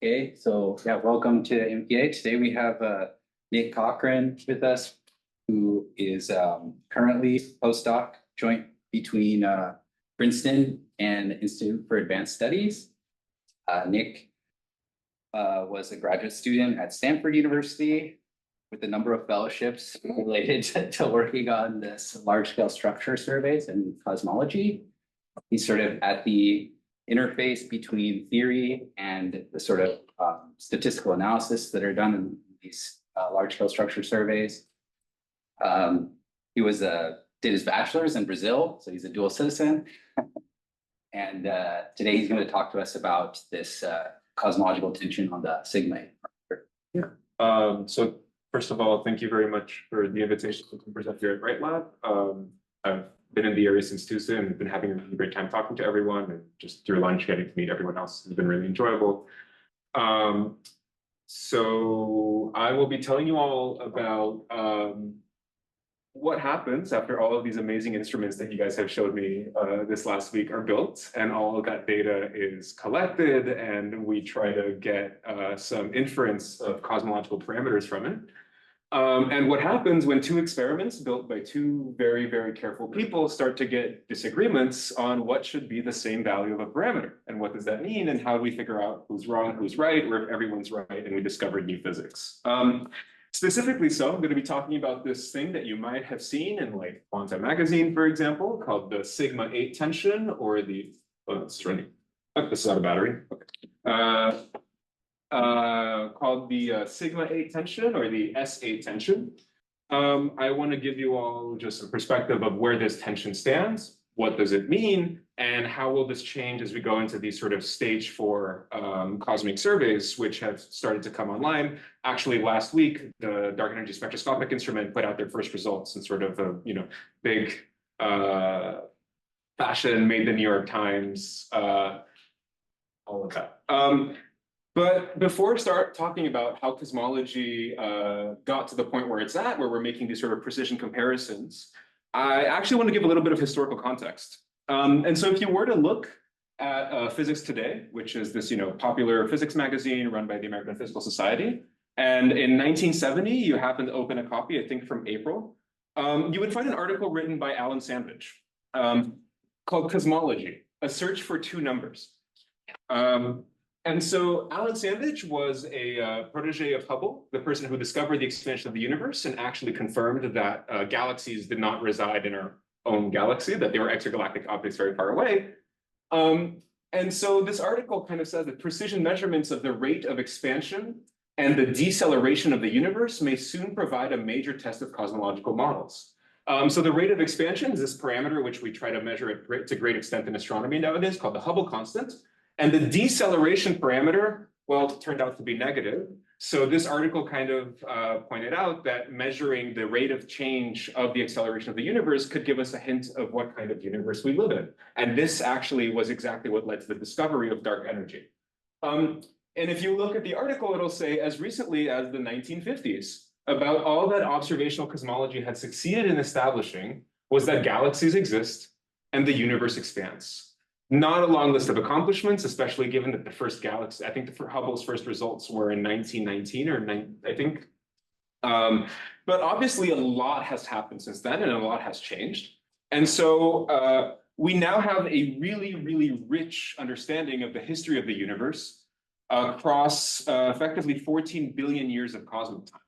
Okay, so yeah, welcome to NPA. Today we have Nick Kokron with us, who is currently postdoc joint between Princeton and Institute for Advanced Studies. Nick was a graduate student at Stanford University with a number of fellowships related to working on this large-scale structure surveys and cosmology. He's sort of at the interface between theory and the sort of statistical analysis that are done in these large-scale structure surveys. He did his bachelor's in Brazil, so he's a dual citizen. And today he's going to talk to us about this cosmological tension on the sigma. Yeah. So first of all, thank you very much for the invitation to present here at Wright Lab. I've been in the area since Tuesday and been having a really great time talking to everyone, and just through lunch getting to meet everyone else has been really enjoyable. So I will be telling you all about what happens after all of these amazing instruments that you guys have showed me this last week are built, and all of that data is collected, and we try to get some inference of cosmological parameters from it. And what happens when two experiments built by two very, very careful people start to get disagreements on what should be the same value of a parameter, and what does that mean, and how do we figure out who's wrong, who's right, or if everyone's right, and we discover new physics. Specifically, so I'm going to be talking about this thing that you might have seen in like Quantum magazine, for example, called the sigma 8 tension, or the, oh, it's running. Oh, this is out of battery. Okay. Called the sigma 8 tension, or the S8 tension. I want to give you all just a perspective of where this tension stands, what does it mean, and how will this change as we go into these sort of stage 4 cosmic surveys, which have started to come online. Actually, last week, the Dark Energy Spectroscopic Instrument put out their first results in sort of a big fashion, made the New York Times, all of that. But before I start talking about how cosmology got to the point where it's at, where we're making these sort of precision comparisons, I actually want to give a little bit of historical context. And so if you were to look at Physics Today, which is this popular physics magazine run by the American Physical Society, and in 1970, you happen to open a copy, I think from April, you would find an article written by Allan Sandage called Cosmology, a search for two numbers. And so Allan Sandage was a protege of Hubble, the person who discovered the expansion of the universe and actually confirmed that galaxies did not reside in our own galaxy, that they were extragalactic objects very far away. And so this article kind of says that precision measurements of the rate of expansion and the deceleration of the universe may soon provide a major test of cosmological models. So the rate of expansion is this parameter which we try to measure to great extent in astronomy nowadays, called the Hubble Constant. And the deceleration parameter, well, it turned out to be negative. So this article kind of pointed out that measuring the rate of change of the acceleration of the universe could give us a hint of what kind of universe we live in. And this actually was exactly what led to the discovery of dark energy. And if you look at the article, it'll say as recently as the 1950s, about all that observational cosmology had succeeded in establishing was that galaxies exist and the universe expands. Not a long list of accomplishments, especially given that the first galaxy, I think Hubble's first results were in 1919 or I think. But obviously a lot has happened since then and a lot has changed. And so we now have a really, really rich understanding of the history of the universe across effectively 14 billion years of cosmic time.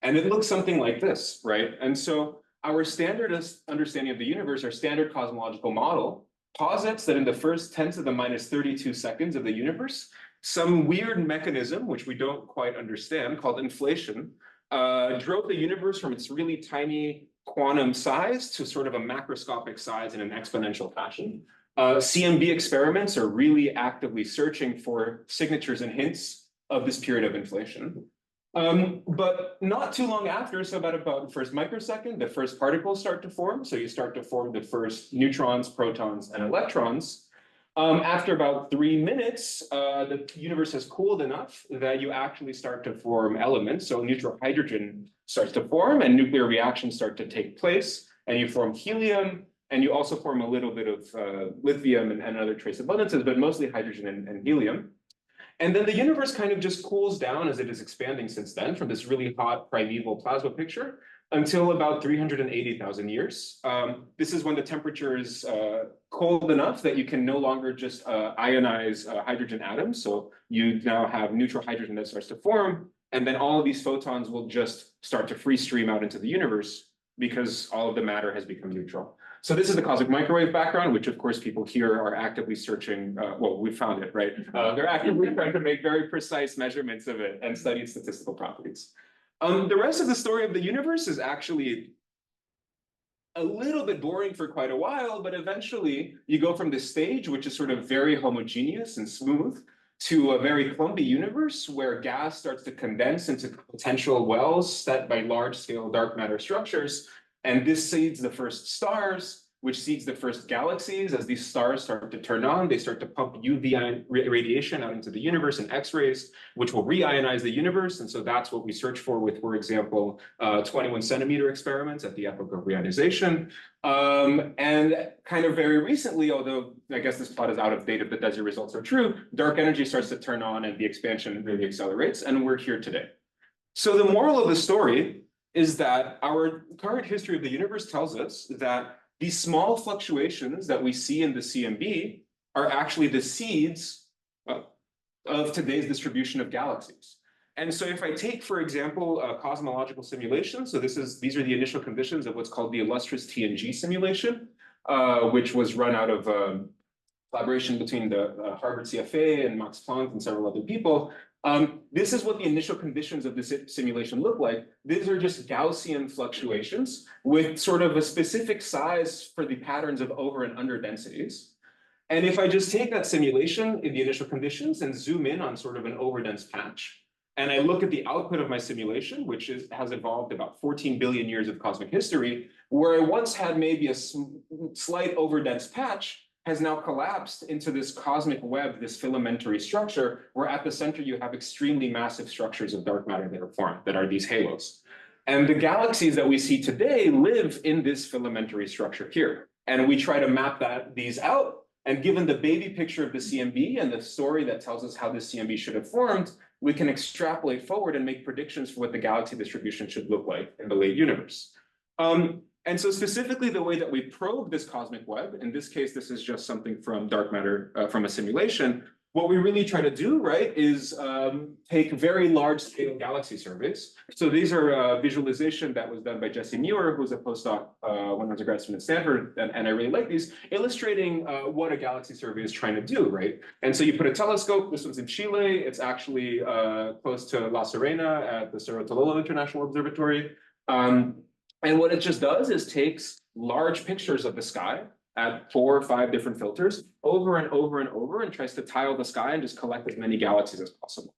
And it looks something like this, right? And so our standard understanding of the universe, our standard cosmological model, posits that in the first 10 to the minus 32 seconds of the universe, some weird mechanism, which we don't quite understand, called inflation, drove the universe from its really tiny quantum size to sort of a macroscopic size in an exponential fashion. CMB experiments are really actively searching for signatures and hints of this period of inflation. But not too long after, so about the first microsecond, the first particles start to form. So you start to form the first neutrons, protons, and electrons. After about 3 minutes, the universe has cooled enough that you actually start to form elements. So neutral hydrogen starts to form and nuclear reactions start to take place. And you form helium, and you also form a little bit of lithium and other trace abundances, but mostly hydrogen and helium. And then the universe kind of just cools down as it is expanding since then from this really hot primeval plasma picture until about 380,000 years. This is when the temperature is cold enough that you can no longer just ionize hydrogen atoms. So you now have neutral hydrogen that starts to form, and then all of these photons will just start to free stream out into the universe because all of the matter has become neutral. So this is the cosmic microwave background, which of course people here are actively searching. Well, we found it, right? They're actively trying to make very precise measurements of it and study its statistical properties. The rest of the story of the universe is actually a little bit boring for quite a while, but eventually you go from this stage, which is sort of very homogeneous and smooth, to a very clumpy universe where gas starts to condense into potential wells set by large-scale dark matter structures. And this seeds the first stars, which seeds the first galaxies. As these stars start to turn on, they start to pump UV radiation out into the universe and X-rays, which will reionize the universe. And so that's what we search for, example, 21 centimeter experiments at the epoch of reionization. And kind of very recently, although I guess this plot is out of date if the DESI results are true, dark energy starts to turn on and the expansion really accelerates, and we're here today. So the moral of the story is that our current history of the universe tells us that these small fluctuations that we see in the CMB are actually the seeds of today's distribution of galaxies. And so if I take, for example, a cosmological simulation, so these are the initial conditions of what's called the illustrious TNG simulation, which was run out of collaboration between the Harvard CFA and Max Planck and several other people. This is what the initial conditions of this simulation look like. These are just Gaussian fluctuations with sort of a specific size for the patterns of over and under densities. And if I just take that simulation in the initial conditions and zoom in on sort of an overdense patch, and I look at the output of my simulation, which has evolved about 14 billion years of cosmic history, where I once had maybe a slight overdense patch, has now collapsed into this cosmic web, this filamentary structure, where at the center you have extremely massive structures of dark matter that are formed, that are these halos. And the galaxies that we see today live in this filamentary structure here. And we try to map these out. And given the baby picture of the CMB and the story that tells us how this CMB should have formed, we can extrapolate forward and make predictions for what the galaxy distribution should look like in the late universe. And so specifically the way that we probe this cosmic web, in this case, this is just something from dark matter from a simulation. What we really try to do, right, is take very large scale galaxy surveys. So these are a visualization that was done by Jesse Muir, who's a postdoc when I was a grad student at Stanford, and I really like these, illustrating what a galaxy survey is trying to do, right? And so you put a telescope, this one's in Chile, it's actually close to La Serena at the Cerro Tololo International Observatory. And what it just does is takes large pictures of the sky at 4 or 5 different filters over and over and over and tries to tile the sky and just collect as many galaxies as possible.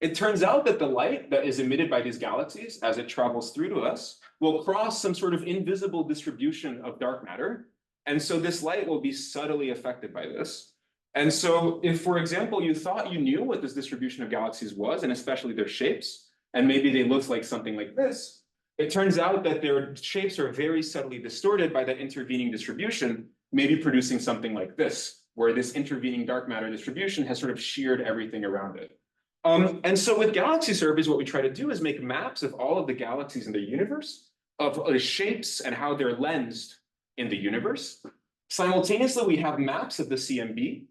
It turns out that the light that is emitted by these galaxies as it travels through to us will cross some sort of invisible distribution of dark matter. And so this light will be subtly affected by this. And so if, for example, you thought you knew what this distribution of galaxies was, and especially their shapes, and maybe they looked like something like this, it turns out that their shapes are very subtly distorted by that intervening distribution, maybe producing something like this, where this intervening dark matter distribution has sort of sheared everything around it. And so with galaxy surveys, what we try to do is make maps of all of the galaxies in the universe, of the shapes and how they're lensed in the universe. Simultaneously, we have maps of the CMB,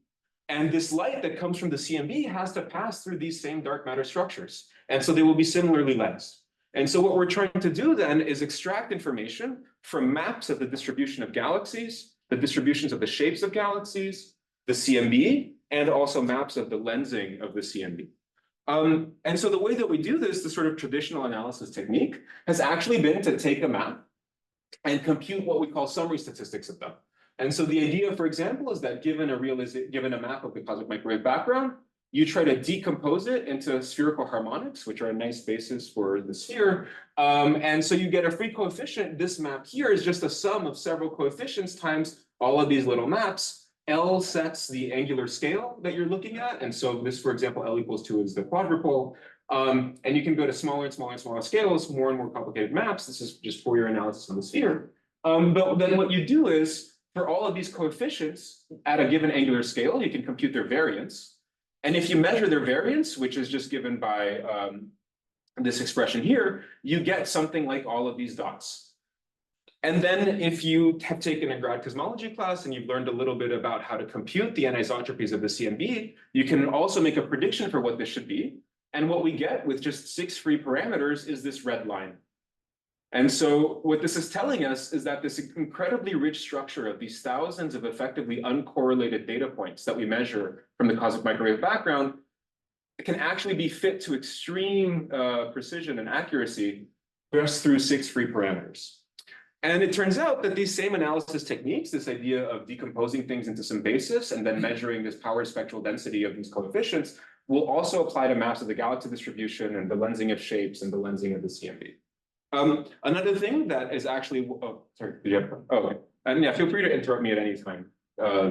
and this light that comes from the CMB has to pass through these same dark matter structures. And so they will be similarly lensed. And so what we're trying to do then is extract information from maps of the distribution of galaxies, the distributions of the shapes of galaxies, the CMB, and also maps of the lensing of the CMB. And so the way that we do this, the sort of traditional analysis technique, has actually been to take a map and compute what we call summary statistics of them. And so the idea, for example, is that given a map of the cosmic microwave background, you try to decompose it into spherical harmonics, which are a nice basis for the sphere. And so you get a free coefficient. This map here is just a sum of several coefficients times all of these little maps. L sets the angular scale that you're looking at. And so this, for example, L equals 2 is the quadrupole. And you can go to smaller and smaller and smaller scales, more and more complicated maps. This is just Fourier analysis of the sphere. But then what you do is, for all of these coefficients at a given angular scale, you can compute their variance. And if you measure their variance, which is just given by this expression here, you get something like all of these dots. And then if you have taken a grad cosmology class and you've learned a little bit about how to compute the anisotropies of the CMB, you can also make a prediction for what this should be. And what we get with just 6 free parameters is this red line. And so what this is telling us is that this incredibly rich structure of these thousands of effectively uncorrelated data points that we measure from the cosmic microwave background can actually be fit to extreme precision and accuracy just through 6 free parameters. And it turns out that these same analysis techniques, this idea of decomposing things into some basis and then measuring this power spectral density of these coefficients, will also apply to maps of the galaxy distribution and the lensing of shapes and the lensing of the CMB. Another thing that is actually, oh, sorry, did you have, oh, okay. And yeah, feel free to interrupt me at any time.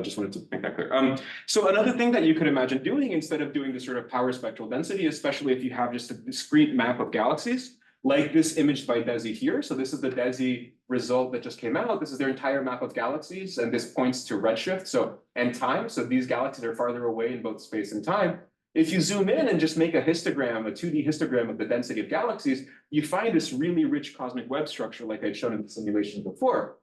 Just wanted to make that clear. So another thing that you could imagine doing instead of doing this sort of power spectral density, especially if you have just a discrete map of galaxies, like this image by DESI here. So this is the DESI result that just came out. This is their entire map of galaxies, and this points to redshift, so and time. So these galaxies are farther away in both space and time. If you zoom in and just make a histogram, a 2D histogram of the density of galaxies, you find this really rich cosmic web structure like I'd shown in the simulation before.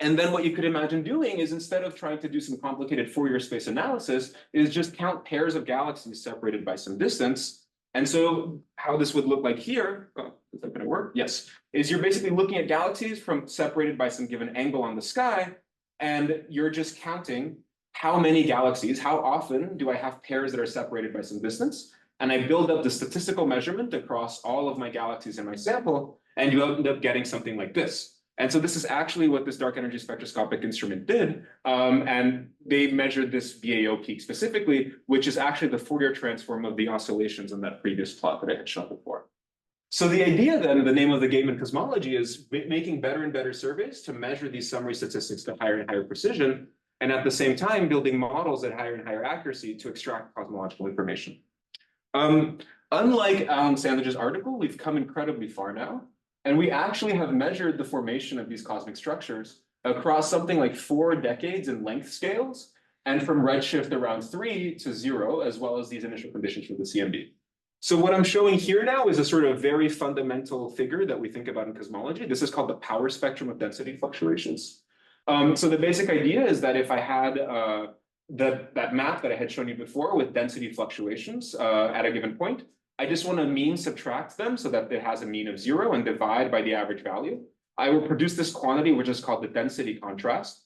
And then what you could imagine doing is, instead of trying to do some complicated Fourier space analysis, is just count pairs of galaxies separated by some distance. And so how this would look like here, oh, is that going to work? Yes, is you're basically looking at galaxies from separated by some given angle on the sky, and you're just counting how many galaxies, how often do I have pairs that are separated by some distance? And I build up the statistical measurement across all of my galaxies in my sample, and you end up getting something like this. And so this is actually what this dark energy spectroscopic instrument did. And they measured this VAO peak specifically, which is actually the Fourier transform of the oscillations in that previous plot that I had shown before. So the idea then, the name of the game in cosmology, is making better and better surveys to measure these summary statistics to higher and higher precision, and at the same time, building models at higher and higher accuracy to extract cosmological information. Unlike Allan Sandage's article, we've come incredibly far now, and we actually have measured the formation of these cosmic structures across something like 4 decades in length scales, and from redshift around 3 to 0, as well as these initial conditions for the CMB. So what I'm showing here now is a sort of very fundamental figure that we think about in cosmology. This is called the power spectrum of density fluctuations. So the basic idea is that if I had that map that I had shown you before with density fluctuations at a given point, I just want to mean subtract them so that it has a mean of 0 and divide by the average value. I will produce this quantity, which is called the density contrast.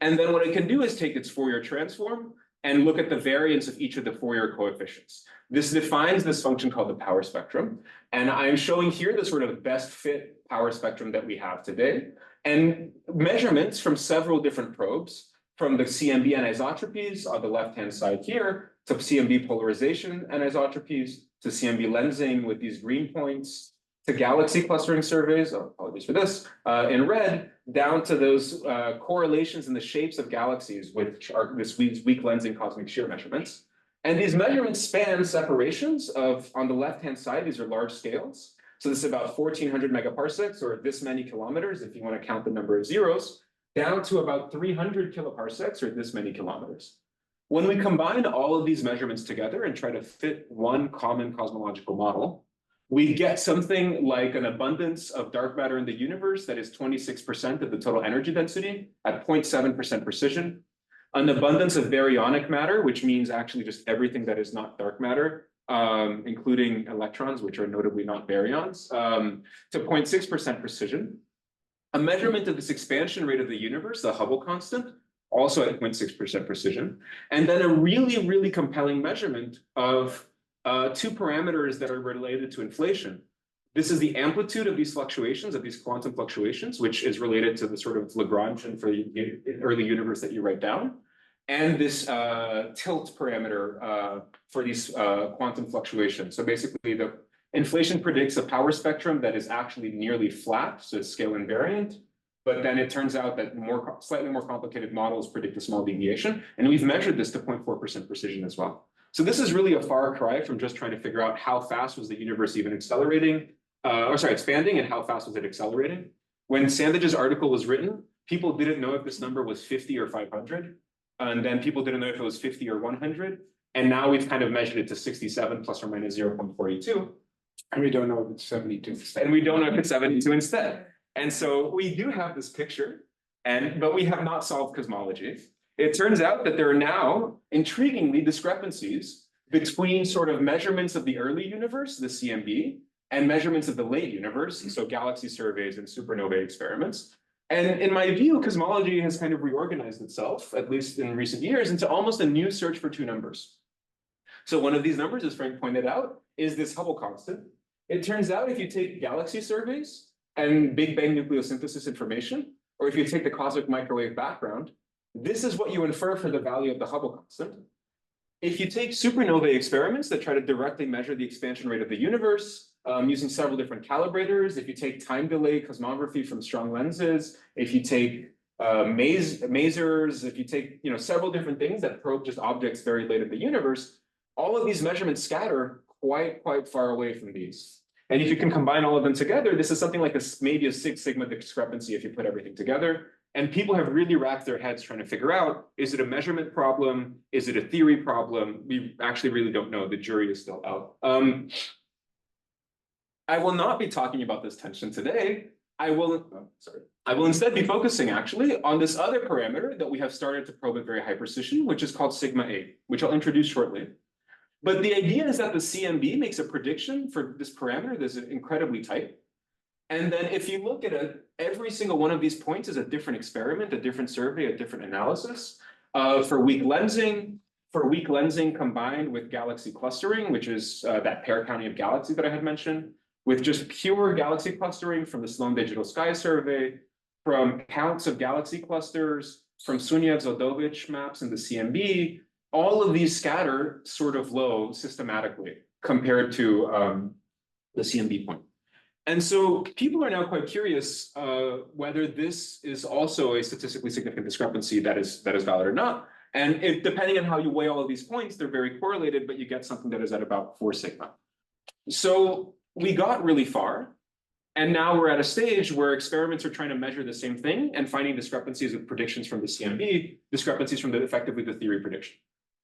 And then what I can do is take its Fourier transform and look at the variance of each of the Fourier coefficients. This defines this function called the power spectrum. And I'm showing here the sort of best fit power spectrum that we have today. And measurements from several different probes, from the CMB anisotropies on the left-hand side here, to CMB polarization anisotropies, to CMB lensing with these green points, to galaxy clustering surveys, oh, apologies for this, in red, down to those correlations in the shapes of galaxies, which are this weak lensing cosmic shear measurements. And these measurements span separations of, on the left-hand side, these are large scales. So this is about 1400 megaparsecs, or this many kilometers, if you want to count the number of zeros, down to about 300 kiloparsecs, or this many kilometers. When we combine all of these measurements together and try to fit one common cosmological model, we get something like an abundance of dark matter in the universe that is 26% of the total energy density at 0.7% precision, an abundance of baryonic matter, which means actually just everything that is not dark matter, including electrons, which are notably not baryons, to 0.6% precision, a measurement of this expansion rate of the universe, the Hubble constant, also at 0.6% precision, and then a really, really compelling measurement of 2 parameters that are related to inflation. This is the amplitude of these fluctuations, of these quantum fluctuations, which is related to the sort of Lagrangian for the early universe that you write down, and this tilt parameter for these quantum fluctuations. So basically, the inflation predicts a power spectrum that is actually nearly flat, so it's scale invariant. But then it turns out that slightly more complicated models predict a small deviation, and we've measured this to 0.4% precision as well. So this is really a far cry from just trying to figure out how fast was the universe even expanding, and how fast was it accelerating. When Sandage's article was written, people didn't know if this number was 50 or 500. And then people didn't know if it was 50 or 100. And now we've kind of measured it to 67 plus or minus 0.42. And we don't know if it's 72. And we don't know if it's 72 instead. And so we do have this picture, but we have not solved cosmology. It turns out that there are now, intriguingly, discrepancies between sort of measurements of the early universe, the CMB, and measurements of the late universe, so galaxy surveys and supernovae experiments. And in my view, cosmology has kind of reorganized itself, at least in recent years, into almost a new search for two numbers. So one of these numbers, as Frank pointed out, is this Hubble constant. It turns out if you take galaxy surveys and Big Bang nucleosynthesis information, or if you take the cosmic microwave background, this is what you infer for the value of the Hubble constant. If you take supernovae experiments that try to directly measure the expansion rate of the universe, using several different calibrators, if you take time delay cosmography from strong lenses, if you take masers, if you take several different things that probe just objects very late in the universe, all of these measurements scatter quite far away from these. And if you can combine all of them together, this is something like maybe a 6 sigma discrepancy if you put everything together. And people have really racked their heads trying to figure out, is it a measurement problem? Is it a theory problem? We actually really don't know. The jury is still out. I will not be talking about this tension today. I will instead be focusing actually on this other parameter that we have started to probe at very high precision, which is called sigma 8, which I'll introduce shortly. But the idea is that the CMB makes a prediction for this parameter that's incredibly tight. And then if you look at it, every single one of these points is a different experiment, a different survey, a different analysis. For weak lensing combined with galaxy clustering, which is that pair counting of galaxies that I had mentioned, with just pure galaxy clustering from the Sloan Digital Sky Survey, from counts of galaxy clusters, from Sunyaev-Zldovich maps in the CMB, all of these scatter sort of low systematically compared to the CMB point. And so people are now quite curious whether this is also a statistically significant discrepancy that is valid or not. And depending on how you weigh all of these points, they're very correlated, but you get something that is at about 4 sigma. So we got really far, and now we're at a stage where experiments are trying to measure the same thing and finding discrepancies with predictions from the CMB, discrepancies from effectively the theory prediction.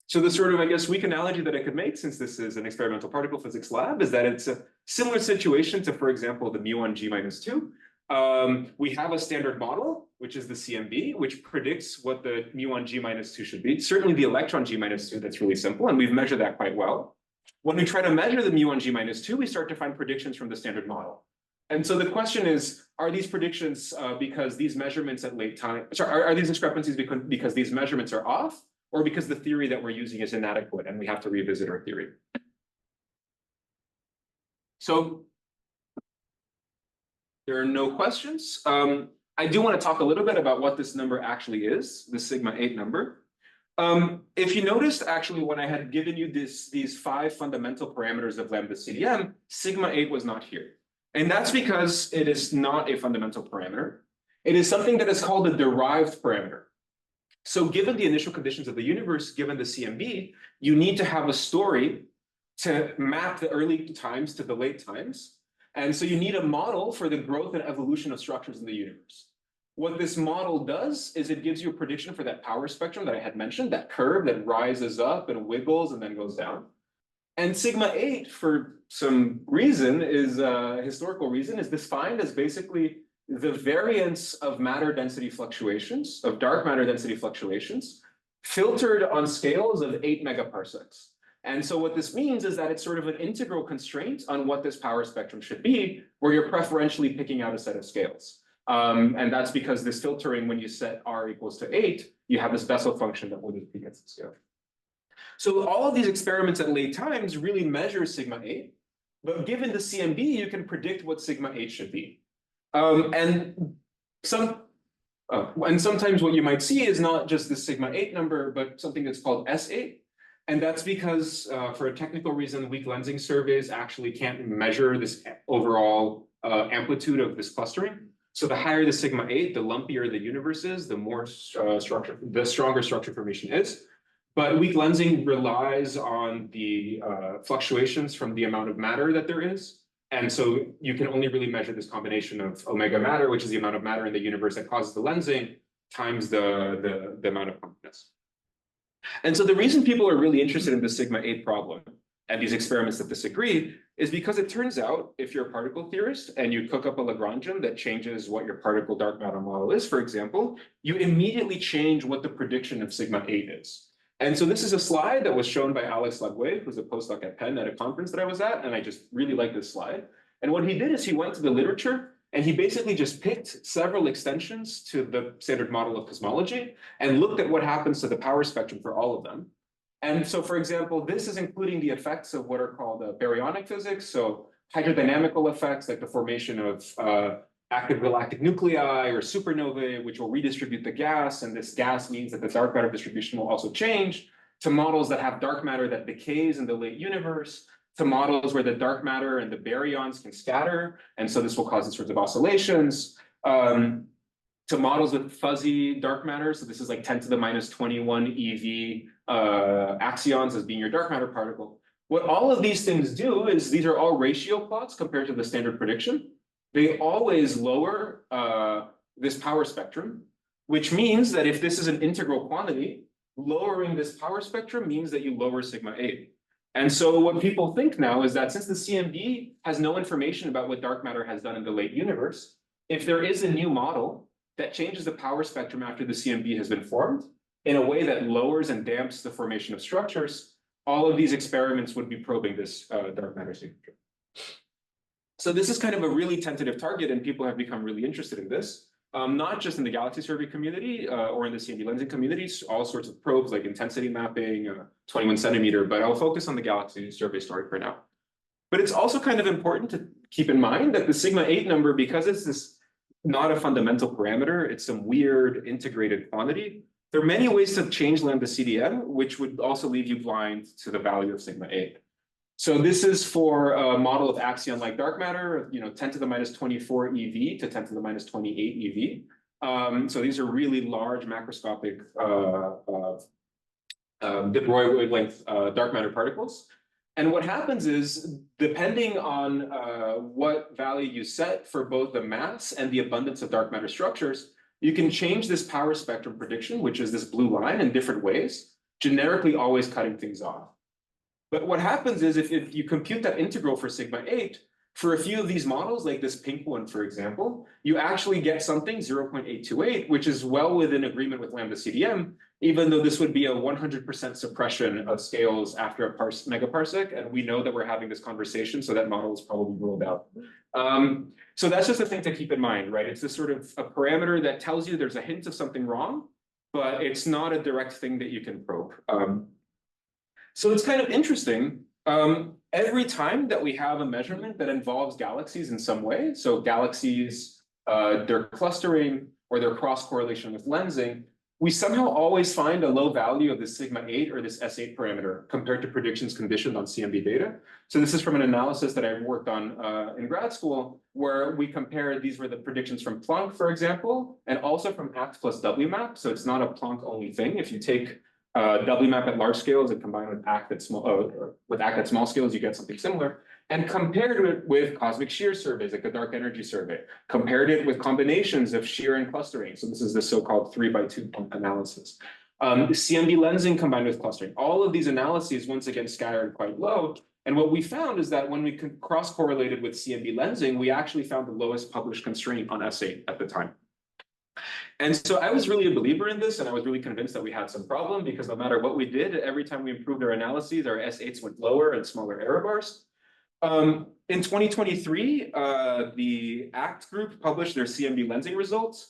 So the sort of, I guess, weak analogy that I could make, since this is an experimental particle physics lab, is that it's a similar situation to, for example, the mu1 g-2. We have a standard model, which is the CMB, which predicts what the mu1 g-2 should be. Certainly the electron g-2, that's really simple, and we've measured that quite well. When we try to measure the mu1 g-2, we start to find predictions from the standard model. And so the question is, are these predictions because these measurements at late time, sorry, are these discrepancies because these measurements are off, or because the theory that we're using is inadequate and we have to revisit our theory? So there are no questions. I do want to talk a little bit about what this number actually is, the sigma 8 number. If you noticed, actually, when I had given you these 5 fundamental parameters of ΛCDM, sigma 8 was not here. And that's because it is not a fundamental parameter. It is something that is called a derived parameter. So given the initial conditions of the universe, given the CMB, you need to have a story to map the early times to the late times. And so you need a model for the growth and evolution of structures in the universe. What this model does is it gives you a prediction for that power spectrum that I had mentioned, that curve that rises up and wiggles and then goes down. And sigma 8, for some reason, is historical reason, is defined as basically the variance of matter density fluctuations, of dark matter density fluctuations, filtered on scales of 8 megaparsecs. And so what this means is that it's sort of an integral constraint on what this power spectrum should be, where you're preferentially picking out a set of scales. And that's because this filtering, when you set R equals to 8, you have this Bessel function that will just begets the scale. So all of these experiments at late times really measure sigma 8, but given the CMB, you can predict what sigma 8 should be. And sometimes what you might see is not just the sigma 8 number, but something that's called S8. And that's because for a technical reason, weak lensing surveys actually can't measure this overall amplitude of this clustering. So the higher the sigma 8, the lumpier the universe is, the more the stronger structure formation is. But weak lensing relies on the fluctuations from the amount of matter that there is. And so you can only really measure this combination of omega matter, which is the amount of matter in the universe that causes the lensing, times the amount of compactness. And so the reason people are really interested in the sigma 8 problem and these experiments that disagree is because it turns out if you're a particle theorist and you cook up a Lagrangian that changes what your particle dark matter model is, for example, you immediately change what the prediction of sigma 8 is. And so this is a slide that was shown by Alex Lagway, who's a postdoc at Penn at a conference that I was at, and I just really like this slide. And what he did is he went to the literature and he basically just picked several extensions to the standard model of cosmology and looked at what happens to the power spectrum for all of them. And so, for example, this is including the effects of what are called baryonic physics, so hydrodynamical effects like the formation of active galactic nuclei or supernovae, which will redistribute the gas, and this gas means that the dark matter distribution will also change, to models that have dark matter that decays in the late universe, to models where the dark matter and the baryons can scatter, and so this will cause these sorts of oscillations, to models with fuzzy dark matter, so this is like 10 to the minus 21 EV axions as being your dark matter particle. What all of these things do is these are all ratio plots compared to the standard prediction. They always lower this power spectrum, which means that if this is an integral quantity, lowering this power spectrum means that you lower sigma 8. And so what people think now is that since the CMB has no information about what dark matter has done in the late universe, if there is a new model that changes the power spectrum after the CMB has been formed in a way that lowers and damps the formation of structures, all of these experiments would be probing this dark matter signature. So this is kind of a really tentative target, and people have become really interested in this. Not just in the galaxy survey community or in the CMB lensing communities, all sorts of probes like intensity mapping, 21 centimeter, but I'll focus on the galaxy survey story for now. But it's also kind of important to keep in mind that the sigma 8 number, because it's this not a fundamental parameter, it's some weird integrated quantity, there are many ways to change ΛCDM, which would also leave you blind to the value of sigma 8. So this is for a model of axion-like dark matter, 10 to the minus 24 EV to 10 to the minus 28 EV. So these are really large macroscopic de Broglie wavelength dark matter particles. And what happens is, depending on what value you set for both the mass and the abundance of dark matter structures, you can change this power spectrum prediction, which is this blue line, in different ways, generically always cutting things off. But what happens is if you compute that integral for sigma 8, for a few of these models, like this pink one, for example, you actually get something 0.828, which is well within agreement with ΛCDM, even though this would be a 100% suppression of scales after a megaparsec. And we know that we're having this conversation, so that model is probably ruled out. So that's just a thing to keep in mind, right? It's this sort of a parameter that tells you there's a hint of something wrong, but it's not a direct thing that you can probe. So it's kind of interesting. Every time that we have a measurement that involves galaxies in some way, so galaxies, their clustering or their cross correlation with lensing, we somehow always find a low value of this sigma 8 or this S8 parameter compared to predictions conditioned on CMB data. So this is from an analysis that I worked on in grad school, where we compared, these were the predictions from Planck, for example, and also from ACT plus WMAP. So it's not a Planck only thing. If you take WMAP at large scales and combined with ACT at small scales, you get something similar. And compared it with cosmic shear surveys, like the dark energy survey, compared it with combinations of shear and clustering. So this is the so-called 3x2 analysis. CMB lensing combined with clustering. All of these analyses, once again, scattered quite low. And what we found is that when we cross-correlated with CMB lensing, we actually found the lowest published constraint on S8 at the time. And so I was really a believer in this, and I was really convinced that we had some problem, because no matter what we did, every time we improved our analyses, our S8s went lower and smaller error bars. In 2023, the ACT group published their CMB lensing results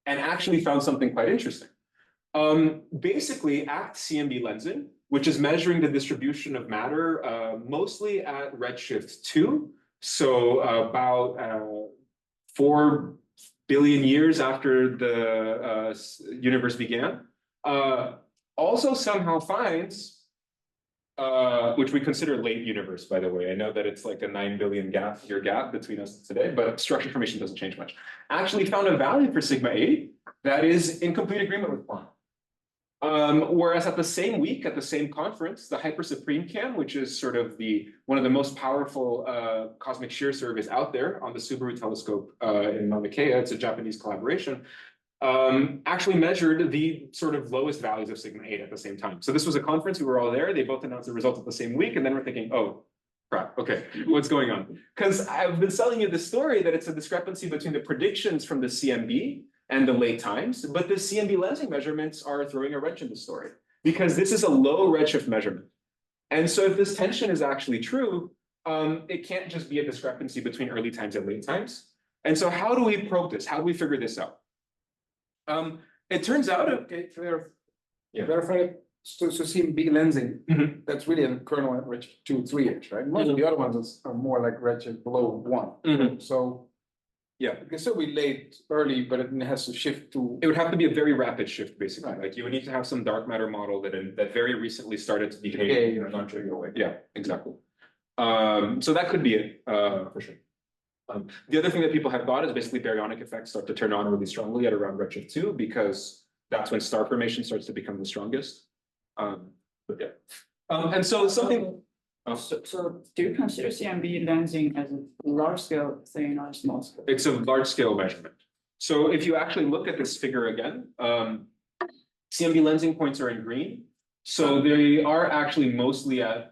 and actually found something quite interesting. Basically, ACT CMB lensing, which is measuring the distribution of matter mostly at redshift 2, so about 4 billion years after the universe began, also somehow finds, which we consider late universe, by the way. I know that it's like a 9 billion year gap between us today, but structure information doesn't change much. Actually found a value for sigma 8 that is in complete agreement with Planck. Whereas at the same week, at the same conference, the Hyper Supreme Cam, which is sort of one of the most powerful cosmic shear surveys out there on the Subaru telescope in Mauna Kea, it's a Japanese collaboration, actually measured the sort of lowest values of sigma 8 at the same time. So this was a conference, we were all there, they both announced the results at the same week, and then we're thinking, oh, crap, okay, what's going on? Because I've been telling you the story that it's a discrepancy between the predictions from the CMB and the late times, but the CMB lensing measurements are throwing a wrench in the story, because this is a low redshift measurement. And so if this tension is actually true, it can't just be a discrepancy between early times and late times. And so how do we probe this? How do we figure this out? It turns out, Okay, verify. So CMB lensing, that's really a kernel at redshift 2, 3-ish, right? Most of the other ones are more like redshift below 1. So yeah, it can still be late, early, but it has to shift to. it would have to be a very rapid shift, basically. Right. Like you would need to have some dark matter model that very recently started to behave Decay. in a non-trivial way. Yeah, exactly. So that could be it, for sure. The other thing that people have thought is basically baryonic effects start to turn on really strongly at around redshift 2, because that's when star formation starts to become the strongest. But yeah. And so something. So do you consider CMB lensing as a large scale thing or a small scale? It's a large scale measurement. So if you actually look at this figure again, CMB lensing points are in green. So they are actually mostly at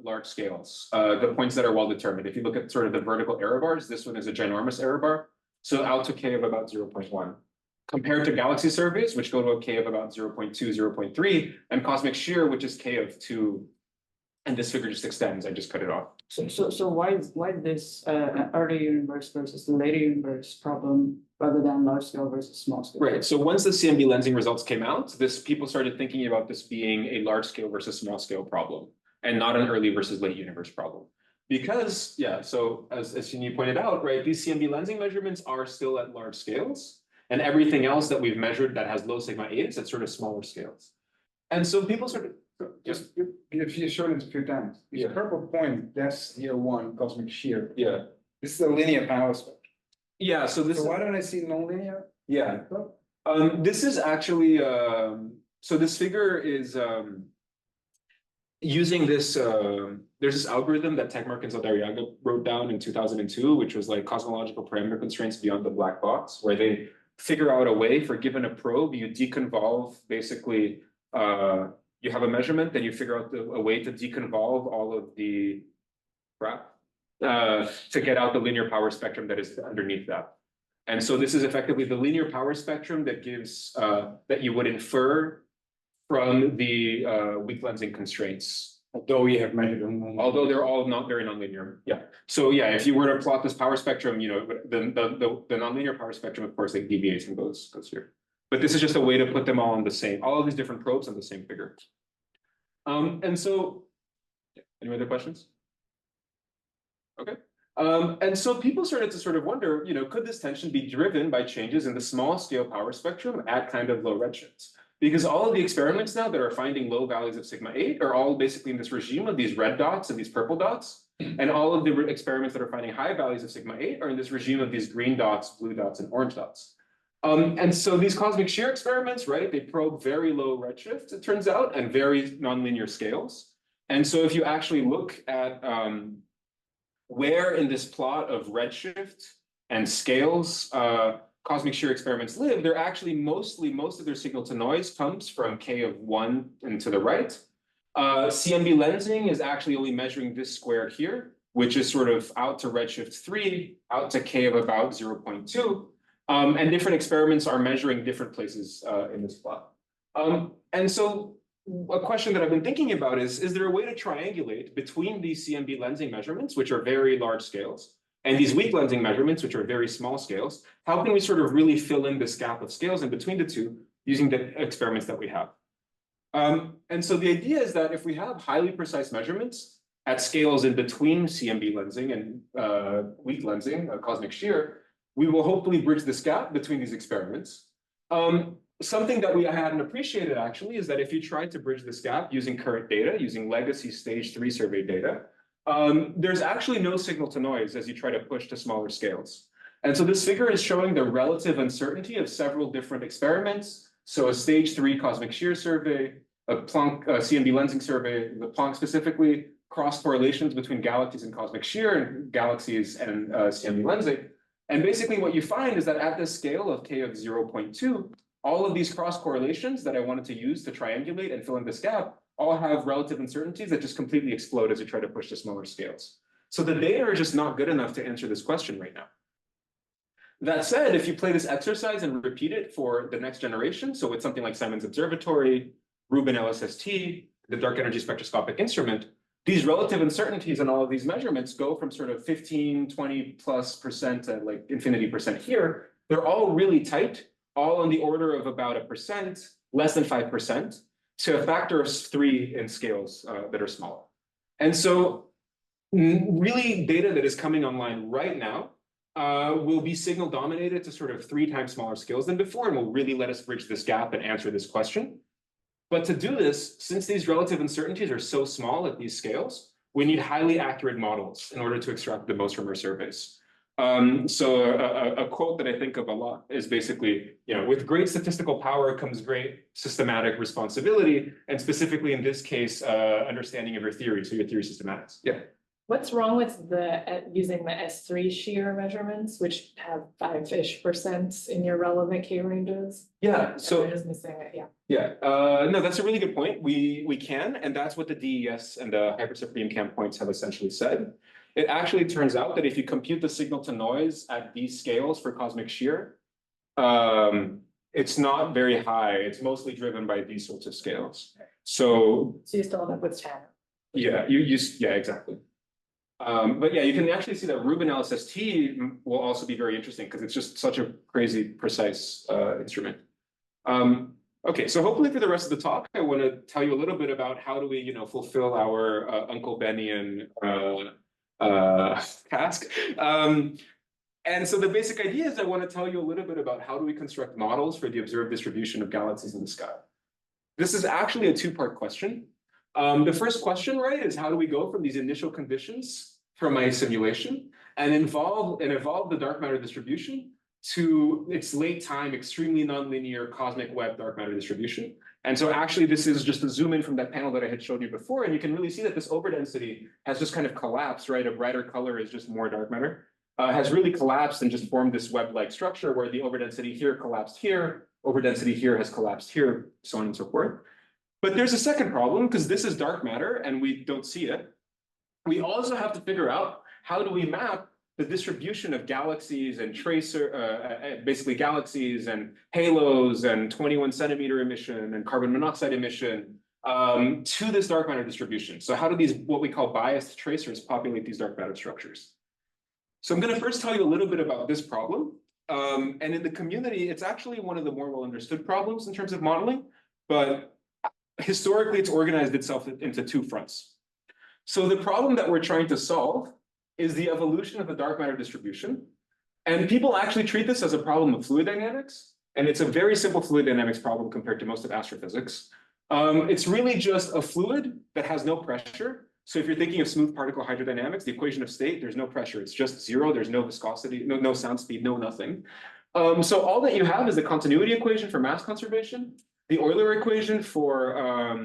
large scales, the points that are well determined. If you look at sort of the vertical error bars, this one is a ginormous error bar. So out to K of about 0.1. Compared to galaxy surveys, which go to a K of about 0.2, 0.3, and cosmic shear, which is K of 2. And this figure just extends, I just cut it off. So why this early universe versus the later universe problem rather than large scale versus small scale? Right, so once the CMB lensing results came out, people started thinking about this being a large scale versus small scale problem, and not an early versus late universe problem. Because, yeah, so as you pointed out, right, these CMB lensing measurements are still at large scales, and everything else that we've measured that has low sigma 8 is at sort of smaller scales. And so people sort of, Just if you showed it a few times, the purple point, that's year 1 cosmic shear. yeah. This is a linear power spectrum. Yeah, so this. So why don't I see non-linear? Yeah. This is actually, so this figure is using this, there's this algorithm that Tegmark and Zaldariaga wrote down in 2002, which was like cosmological parameter constraints beyond the black box, where they figure out a way for given a probe, you deconvolve basically, you have a measurement, then you figure out a way to deconvolve all of the crap to get out the linear power spectrum that is underneath that. And so this is effectively the linear power spectrum that gives, that you would infer from the weak lensing constraints. Although we have measured them. Although they're all not very nonlinear. Yeah. So yeah, if you were to plot this power spectrum, you know, the nonlinear power spectrum, of course, like deviates and goes here. But this is just a way to put them all on the same, all of these different probes on the same figure. And so, any other questions? Okay. And so people started to sort of wonder, you know, could this tension be driven by changes in the small scale power spectrum at kind of low redshifts? Because all of the experiments now that are finding low values of sigma 8 are all basically in this regime of these red dots and these purple dots. And all of the experiments that are finding high values of sigma 8 are in this regime of these green dots, blue dots, and orange dots. And so these cosmic shear experiments, right, they probe very low redshifts, it turns out, and very nonlinear scales. And so if you actually look at where in this plot of redshift and scales cosmic shear experiments live, they're actually most of their signal to noise comes from K of 1 and to the right. CMB lensing is actually only measuring this square here, which is sort of out to redshift 3, out to K of about 0.2. And different experiments are measuring different places in this plot. And so a question that I've been thinking about is there a way to triangulate between these CMB lensing measurements, which are very large scales, and these weak lensing measurements, which are very small scales? How can we sort of really fill in this gap of scales in between the two using the experiments that we have? And so the idea is that if we have highly precise measurements at scales in between CMB lensing and weak lensing, cosmic shear, we will hopefully bridge this gap between these experiments. Something that we hadn't appreciated actually is that if you try to bridge this gap using current data, using legacy stage 3 survey data, there's actually no signal to noise as you try to push to smaller scales. And so this figure is showing the relative uncertainty of several different experiments. So a stage 3 cosmic shear survey, a Planck CMB lensing survey, the Planck specifically, cross correlations between galaxies and cosmic shear and galaxies and CMB lensing. And basically what you find is that at this scale of k of 0.2, all of these cross correlations that I wanted to use to triangulate and fill in this gap all have relative uncertainties that just completely explode as you try to push to smaller scales. So the data are just not good enough to answer this question right now. That said, if you play this exercise and repeat it for the next generation, so with something like Simon's Observatory, Rubin LSST, the dark energy spectroscopic instrument, these relative uncertainties in all of these measurements go from sort of 15, 20+% to like infinity percent here. They're all really tight, all on the order of about 1%, less than 5%, to a factor of 3 in scales that are smaller. And so really data that is coming online right now will be signal dominated to sort of 3 times smaller scales than before, and will really let us bridge this gap and answer this question. But to do this, since these relative uncertainties are so small at these scales, we need highly accurate models in order to extract the most from our surveys. So a quote that I think of a lot is basically, with great statistical power comes great systematic responsibility, and specifically in this case, understanding of your theory, so your theory systematics. Yeah. What's wrong with using the S3 shear measurements, which have 5-ish% in your relevant K ranges? Yeah, so We're just missing it, yeah. Yeah, no, that's a really good point. We can, and that's what the DES and the hypersupreme camp points have essentially said. It actually turns out that if you compute the signal to noise at these scales for cosmic shear, it's not very high. It's mostly driven by these sorts of scales. So you still end up with 10. yeah, yeah, exactly. But yeah, you can actually see that Rubin LSST will also be very interesting because it's just such a crazy precise instrument. Okay, so hopefully for the rest of the talk, I want to tell you a little bit about how do we, fulfill our Uncle Benny task. And so the basic idea is I want to tell you a little bit about how do we construct models for the observed distribution of galaxies in the sky. This is actually a 2-part question. The first question, right, is how do we go from these initial conditions from my simulation and evolve the dark matter distribution to its late time, extremely nonlinear cosmic web dark matter distribution. And so actually this is just a zoom in from that panel that I had showed you before, and you can really see that this overdensity has just kind of collapsed, right? A brighter color is just more dark matter, has really collapsed and just formed this web-like structure where the overdensity here collapsed here, overdensity here has collapsed here, so on and so forth. But there's a second problem, because this is dark matter and we don't see it. We also have to figure out how do we map the distribution of galaxies and basically galaxies and halos and 21 centimeter emission and carbon monoxide emission to this dark matter distribution. So how do these, what we call biased tracers, populate these dark matter structures? So I'm going to first tell you a little bit about this problem. And in the community, it's actually one of the more well understood problems in terms of modeling, but historically it's organized itself into 2 fronts. So the problem that we're trying to solve is the evolution of the dark matter distribution. And people actually treat this as a problem of fluid dynamics. And it's a very simple fluid dynamics problem compared to most of astrophysics. It's really just a fluid that has no pressure. So if you're thinking of smooth particle hydrodynamics, the equation of state, there's no pressure. It's just 0. There's no viscosity, no sound speed, no nothing. So all that you have is the continuity equation for mass conservation, the Euler equation for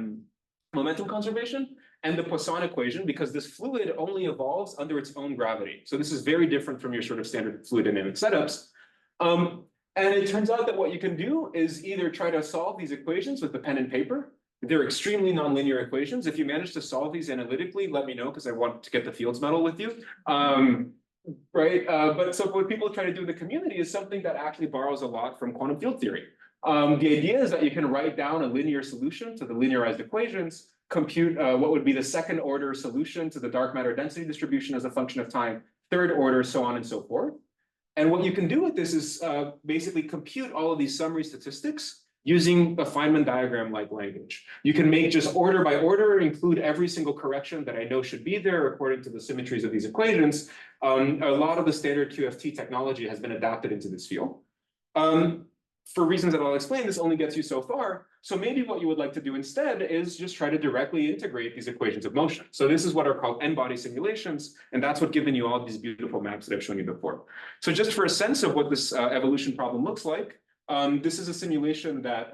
momentum conservation, and the Poisson equation, because this fluid only evolves under its own gravity. So this is very different from your sort of standard fluid dynamic setups. And it turns out that what you can do is either try to solve these equations with the pen and paper. They're extremely nonlinear equations. If you manage to solve these analytically, let me know, because I want to get the Fields Medal with you. Right? But so what people try to do in the community is something that actually borrows a lot from quantum field theory. The idea is that you can write down a linear solution to the linearized equations, compute what would be the second order solution to the dark matter density distribution as a function of time, third order, so on and so forth. And what you can do with this is basically compute all of these summary statistics using a Feynman diagram-like language. You can make just order by order, include every single correction that I know should be there according to the symmetries of these equations. A lot of the standard QFT technology has been adapted into this field. For reasons that I'll explain, this only gets you so far. So maybe what you would like to do instead is just try to directly integrate these equations of motion. So this is what are called n-body simulations, and that's what given you all these beautiful maps that I've shown you before. So just for a sense of what this evolution problem looks like, this is a simulation that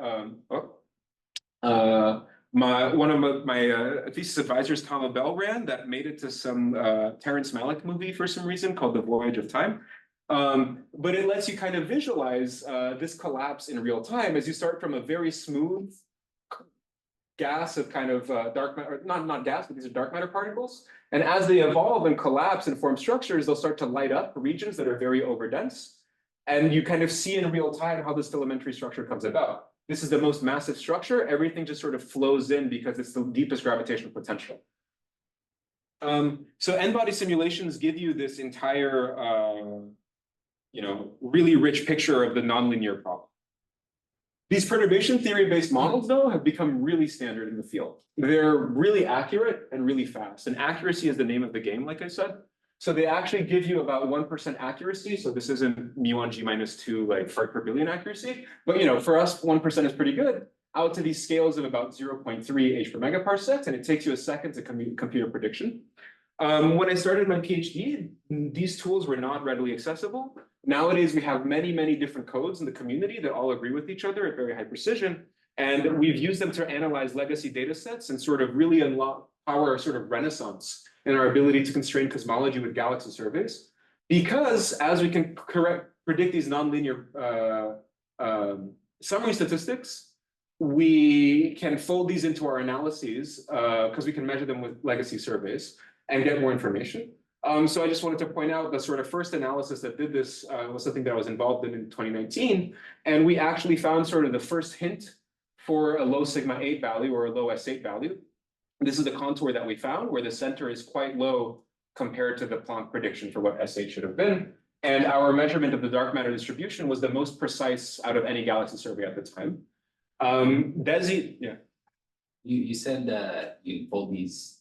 one of my thesis advisors, Tom Abell, ran that made it to some Terrence Malick movie for some reason called The Voyage of Time. But it lets you kind of visualize this collapse in real time as you start from a very smooth gas of kind of dark matter, not gas, but these are dark matter particles. And as they evolve and collapse and form structures, they'll start to light up regions that are very overdense. And you kind of see in real time how this filamentary structure comes about. This is the most massive structure. Everything just sort of flows in because it's the deepest gravitational potential. So n-body simulations give you this entire, really rich picture of the nonlinear problem. These perturbation theory-based models, though, have become really standard in the field. They're really accurate and really fast. And accuracy is the name of the game, like I said. So they actually give you about 1% accuracy. So this isn't mu1 g minus 2 like part per billion accuracy. But for us, 1% is pretty good. Out to these scales of about 0.3 h per megaparsec, and it takes you a second to compute a prediction. When I started my PhD, these tools were not readily accessible. Nowadays, we have many, many different codes in the community that all agree with each other at very high precision. And we've used them to analyze legacy data sets and sort of really unlock our sort of renaissance in our ability to constrain cosmology with galaxy surveys. Because as we can predict these nonlinear summary statistics, we can fold these into our analyses because we can measure them with legacy surveys and get more information. So I just wanted to point out the sort of first analysis that did this was something that I was involved in 2019. And we actually found sort of the first hint for a low sigma 8 value or a low S8 value. This is the contour that we found where the center is quite low compared to the Planck prediction for what S8 should have been. And our measurement of the dark matter distribution was the most precise out of any galaxy survey at the time. Yeah. You said you fold these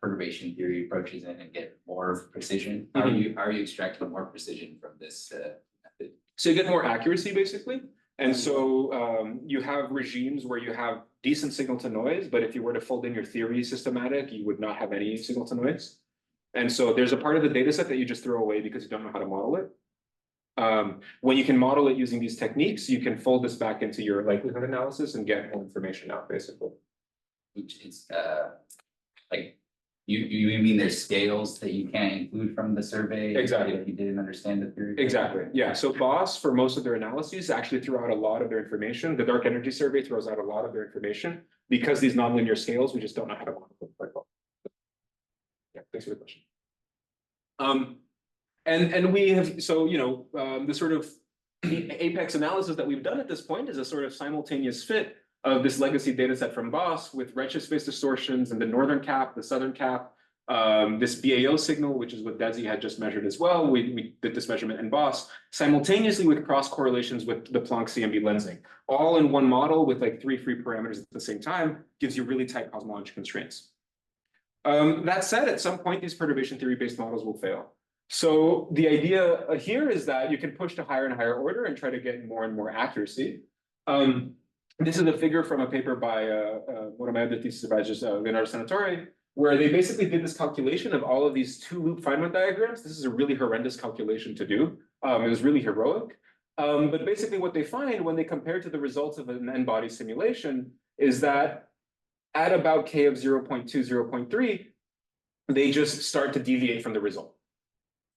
perturbation theory approaches in and get more precision. How are you extracting more precision from this method? So you get more accuracy, basically. And so you have regimes where you have decent signal to noise, but if you were to fold in your theory systematic, you would not have any signal to noise. And so there's a part of the data set that you just throw away because you don't know how to model it. When you can model it using these techniques, you can fold this back into your likelihood analysis and get more information out, basically. It's like you mean there's scales that you can't include from the survey? Exactly. If you didn't understand the theory? Exactly. Yeah. So BOSS, for most of their analyses, actually threw out a lot of their information. The dark energy survey throws out a lot of their information because these nonlinear scales, we just don't know how to model them quite well. Yeah, thanks for the question. And we have, so, the sort of apex analysis that we've done at this point is a sort of simultaneous fit of this legacy data set from BOSS with redshift space distortions and the northern cap, the southern cap, this BAO signal, which is what Desi had just measured as well. We did this measurement in BOSS simultaneously with cross correlations with the Planck CMB lensing, all in one model with like 3 free parameters at the same time, gives you really tight cosmology constraints. That said, at some point, these perturbation theory-based models will fail. So the idea here is that you can push to higher and higher order and try to get more and more accuracy. This is a figure from a paper by one of my other thesis advisors, Leonardo Senatore, where they basically did this calculation of all of these 2-loop Feynman diagrams. This is a really horrendous calculation to do. It was really heroic. But basically what they find when they compare to the results of an n-body simulation is that at about k of 0.2, 0.3, they just start to deviate from the result.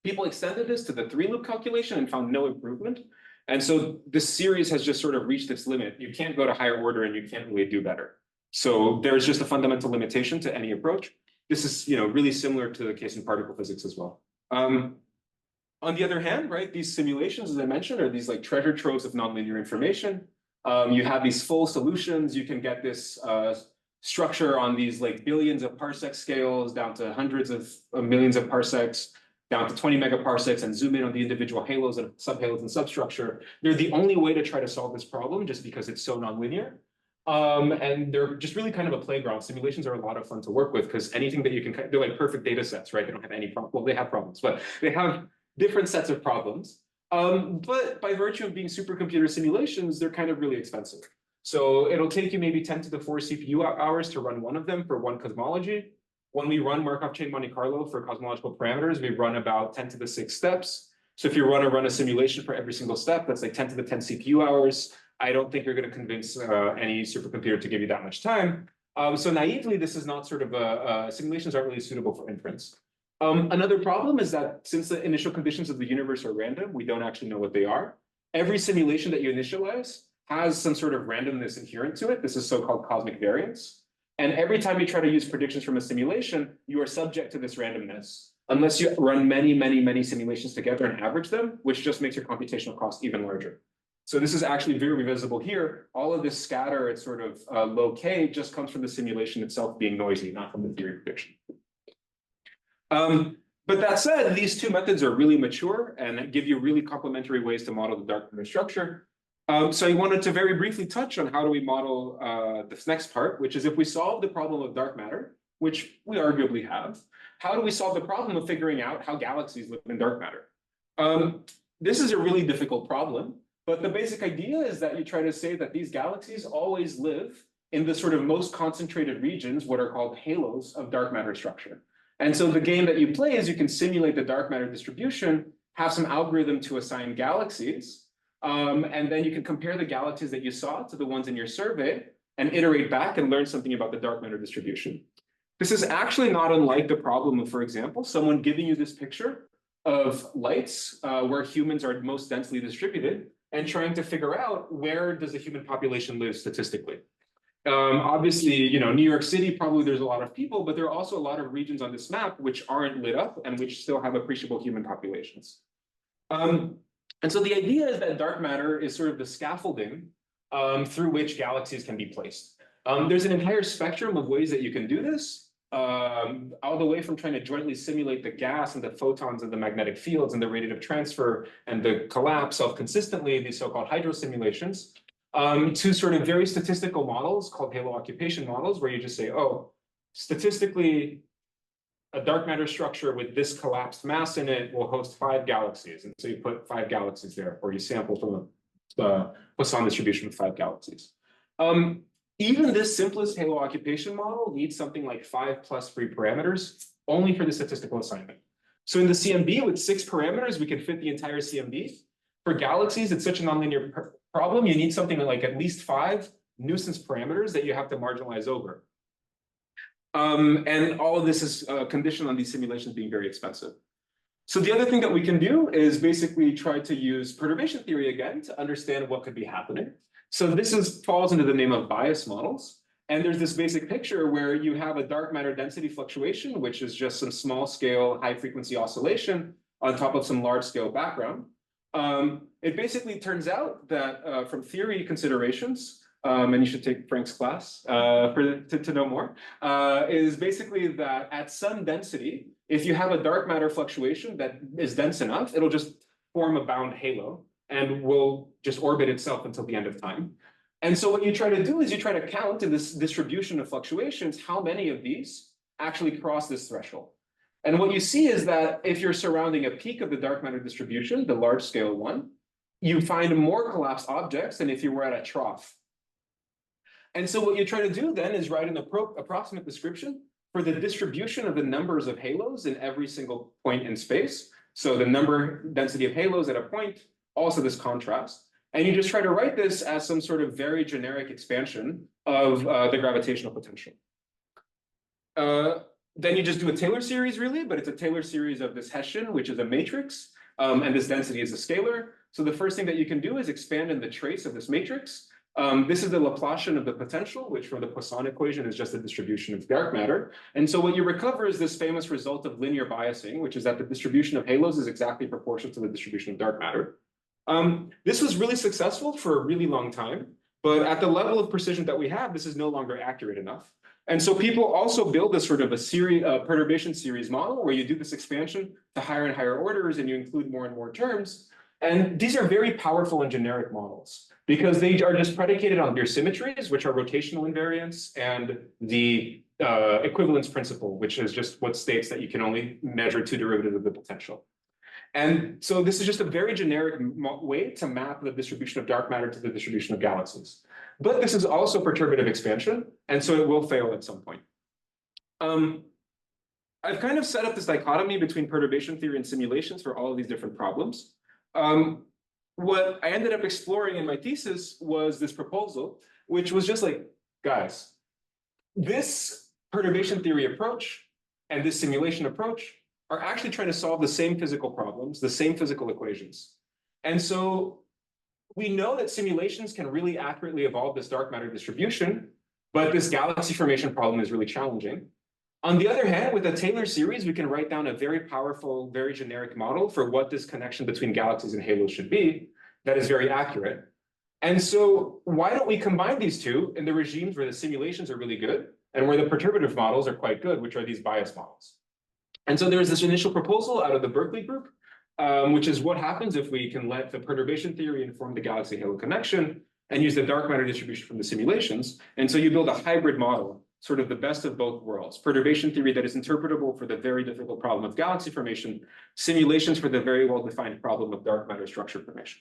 People extended this to the 3-loop calculation and found no improvement. And so this series has just sort of reached its limit. You can't go to higher order and you can't really do better. So there's just a fundamental limitation to any approach. This is, really similar to the case in particle physics as well. On the other hand, right, these simulations, as I mentioned, are these like treasure troves of nonlinear information. You have these full solutions. You can get this structure on these like billions of parsec scales down to hundreds of millions of parsecs, down to 20 megaparsecs, and zoom in on the individual halos and subhalos and substructure. They're the only way to try to solve this problem just because it's so nonlinear. And they're just really kind of a playground. Simulations are a lot of fun to work with because anything that you can, they're like perfect data sets, right? They don't have any problem. Well, they have problems, but they have different sets of problems. But by virtue of being supercomputer simulations, they're kind of really expensive. So it'll take you maybe 10 to the 4 CPU hours to run one of them for one cosmology. When we run Markov chain Monte Carlo for cosmological parameters, we run about 10 to the 6 steps. So if you want to run a simulation for every single step, that's like 10 to the 10 CPU hours. I don't think you're going to convince any supercomputer to give you that much time. So naively, this is not sort of simulations aren't really suitable for inference. Another problem is that since the initial conditions of the universe are random, we don't actually know what they are. Every simulation that you initialize has some sort of randomness inherent to it. This is so-called cosmic variance. And every time you try to use predictions from a simulation, you are subject to this randomness, unless you run many, many, many simulations together and average them, which just makes your computational cost even larger. So this is actually very visible here. All of this scatter at sort of low k just comes from the simulation itself being noisy, not from the theory prediction. But that said, these two methods are really mature and give you really complementary ways to model the dark matter structure. So I wanted to very briefly touch on how do we model this next part, which is if we solve the problem of dark matter, which we arguably have, how do we solve the problem of figuring out how galaxies live in dark matter? This is a really difficult problem, but the basic idea is that you try to say that these galaxies always live in the sort of most concentrated regions, what are called halos of dark matter structure. And so the game that you play is you can simulate the dark matter distribution, have some algorithm to assign galaxies, and then you can compare the galaxies that you saw to the ones in your survey and iterate back and learn something about the dark matter distribution. This is actually not unlike the problem of, for example, someone giving you this picture of lights where humans are most densely distributed and trying to figure out where does the human population live statistically. Obviously, you know, New York City, probably there's a lot of people, but there are also a lot of regions on this map which aren't lit up and which still have appreciable human populations. And so the idea is that dark matter is sort of the scaffolding through which galaxies can be placed. There's an entire spectrum of ways that you can do this, all the way from trying to jointly simulate the gas and the photons and the magnetic fields and the radiative transfer and the collapse self-consistently, these so-called hydro simulations, to sort of very statistical models called halo occupation models, where you just say, oh, statistically, a dark matter structure with this collapsed mass in it will host 5 galaxies. And so you put 5 galaxies there, or you sample from the Poisson distribution with 5 galaxies. Even this simplest halo occupation model needs something like 5 plus 3 parameters only for the statistical assignment. So in the CMB with 6 parameters, we can fit the entire CMB. For galaxies, it's such a nonlinear problem. You need something like at least 5 nuisance parameters that you have to marginalize over. And all of this is conditioned on these simulations being very expensive. So the other thing that we can do is basically try to use perturbation theory again to understand what could be happening. So this falls into the name of bias models. And there's this basic picture where you have a dark matter density fluctuation, which is just some small scale high frequency oscillation on top of some large scale background. It basically turns out that from theory considerations, and you should take Frank's class to know more, is basically that at some density, if you have a dark matter fluctuation that is dense enough, it'll just form a bound halo and will just orbit itself until the end of time. And so what you try to do is you try to count in this distribution of fluctuations, how many of these actually cross this threshold. And what you see is that if you're surrounding a peak of the dark matter distribution, the large scale one, you find more collapsed objects than if you were at a trough. And so what you try to do then is write an approximate description for the distribution of the numbers of halos in every single point in space. So the number density of halos at a point, also this contrast. And you just try to write this as some sort of very generic expansion of the gravitational potential. Then you just do a Taylor series really, but it's a Taylor series of this Hessian, which is a matrix, and this density is a scalar. So the first thing that you can do is expand in the trace of this matrix. This is the Laplacian of the potential, which for the Poisson equation is just a distribution of dark matter. And so what you recover is this famous result of linear biasing, which is that the distribution of halos is exactly proportional to the distribution of dark matter. This was really successful for a really long time, but at the level of precision that we have, this is no longer accurate enough. And so people also build this sort of a series, perturbation series model where you do this expansion to higher and higher orders and you include more and more terms. And these are very powerful and generic models because they are just predicated on their symmetries, which are rotational invariance, and the equivalence principle, which is just what states that you can only measure 2 derivatives of the potential. And so this is just a very generic way to map the distribution of dark matter to the distribution of galaxies. But this is also perturbative expansion, and so it will fail at some point. I've kind of set up this dichotomy between perturbation theory and simulations for all of these different problems. What I ended up exploring in my thesis was this proposal, which was just like, guys, this perturbation theory approach and this simulation approach are actually trying to solve the same physical problems, the same physical equations. And so we know that simulations can really accurately evolve this dark matter distribution, but this galaxy formation problem is really challenging. On the other hand, with a Taylor series, we can write down a very powerful, very generic model for what this connection between galaxies and halos should be that is very accurate. And so why don't we combine these two in the regimes where the simulations are really good and where the perturbative models are quite good, which are these bias models? And so there's this initial proposal out of the Berkeley group, which is what happens if we can let the perturbation theory inform the galaxy halo connection and use the dark matter distribution from the simulations. And so you build a hybrid model, sort of the best of both worlds. Perturbation theory that is interpretable for the very difficult problem of galaxy formation, simulations for the very well-defined problem of dark matter structure formation.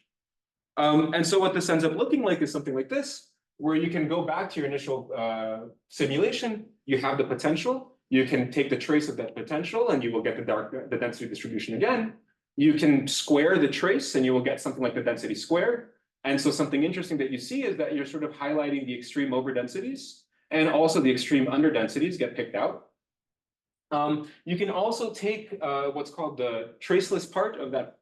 And so what this ends up looking like is something like this, where you can go back to your initial simulation, you have the potential, you can take the trace of that potential and you will get the density distribution again. You can square the trace and you will get something like the density squared. And so something interesting that you see is that you're sort of highlighting the extreme overdensities and also the extreme underdensities get picked out. You can also take what's called the traceless part of that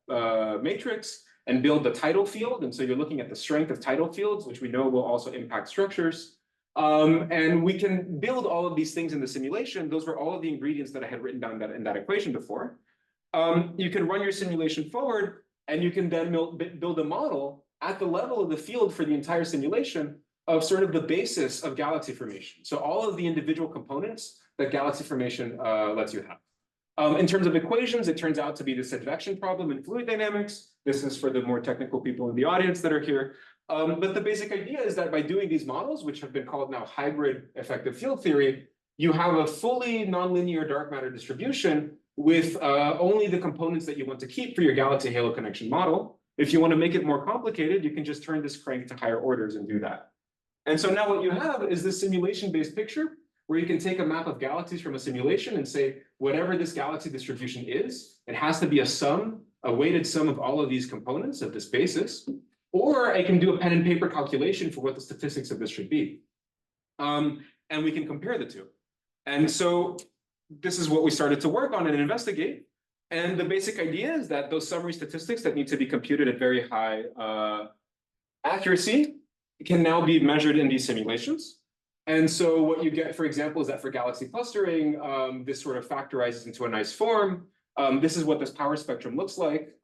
matrix and build the tidal field. And so you're looking at the strength of tidal fields, which we know will also impact structures. And we can build all of these things in the simulation. Those were all of the ingredients that I had written down in that equation before. You can run your simulation forward, and you can then build a model at the level of the field for the entire simulation of sort of the basis of galaxy formation. So all of the individual components that galaxy formation lets you have. In terms of equations, it turns out to be this advection problem in fluid dynamics. This is for the more technical people in the audience that are here. But the basic idea is that by doing these models, which have been called now hybrid effective field theory, you have a fully nonlinear dark matter distribution with only the components that you want to keep for your galaxy halo connection model. If you want to make it more complicated, you can just turn this crank to higher orders and do that. And so now what you have is this simulation-based picture where you can take a map of galaxies from a simulation and say, whatever this galaxy distribution is, it has to be a sum, a weighted sum of all of these components of this basis. Or I can do a pen and paper calculation for what the statistics of this should be. And we can compare the two. And so this is what we started to work on and investigate. And the basic idea is that those summary statistics that need to be computed at very high accuracy can now be measured in these simulations. And so what you get, for example, is that for galaxy clustering, this sort of factorizes into a nice form. This is what this power spectrum looks like.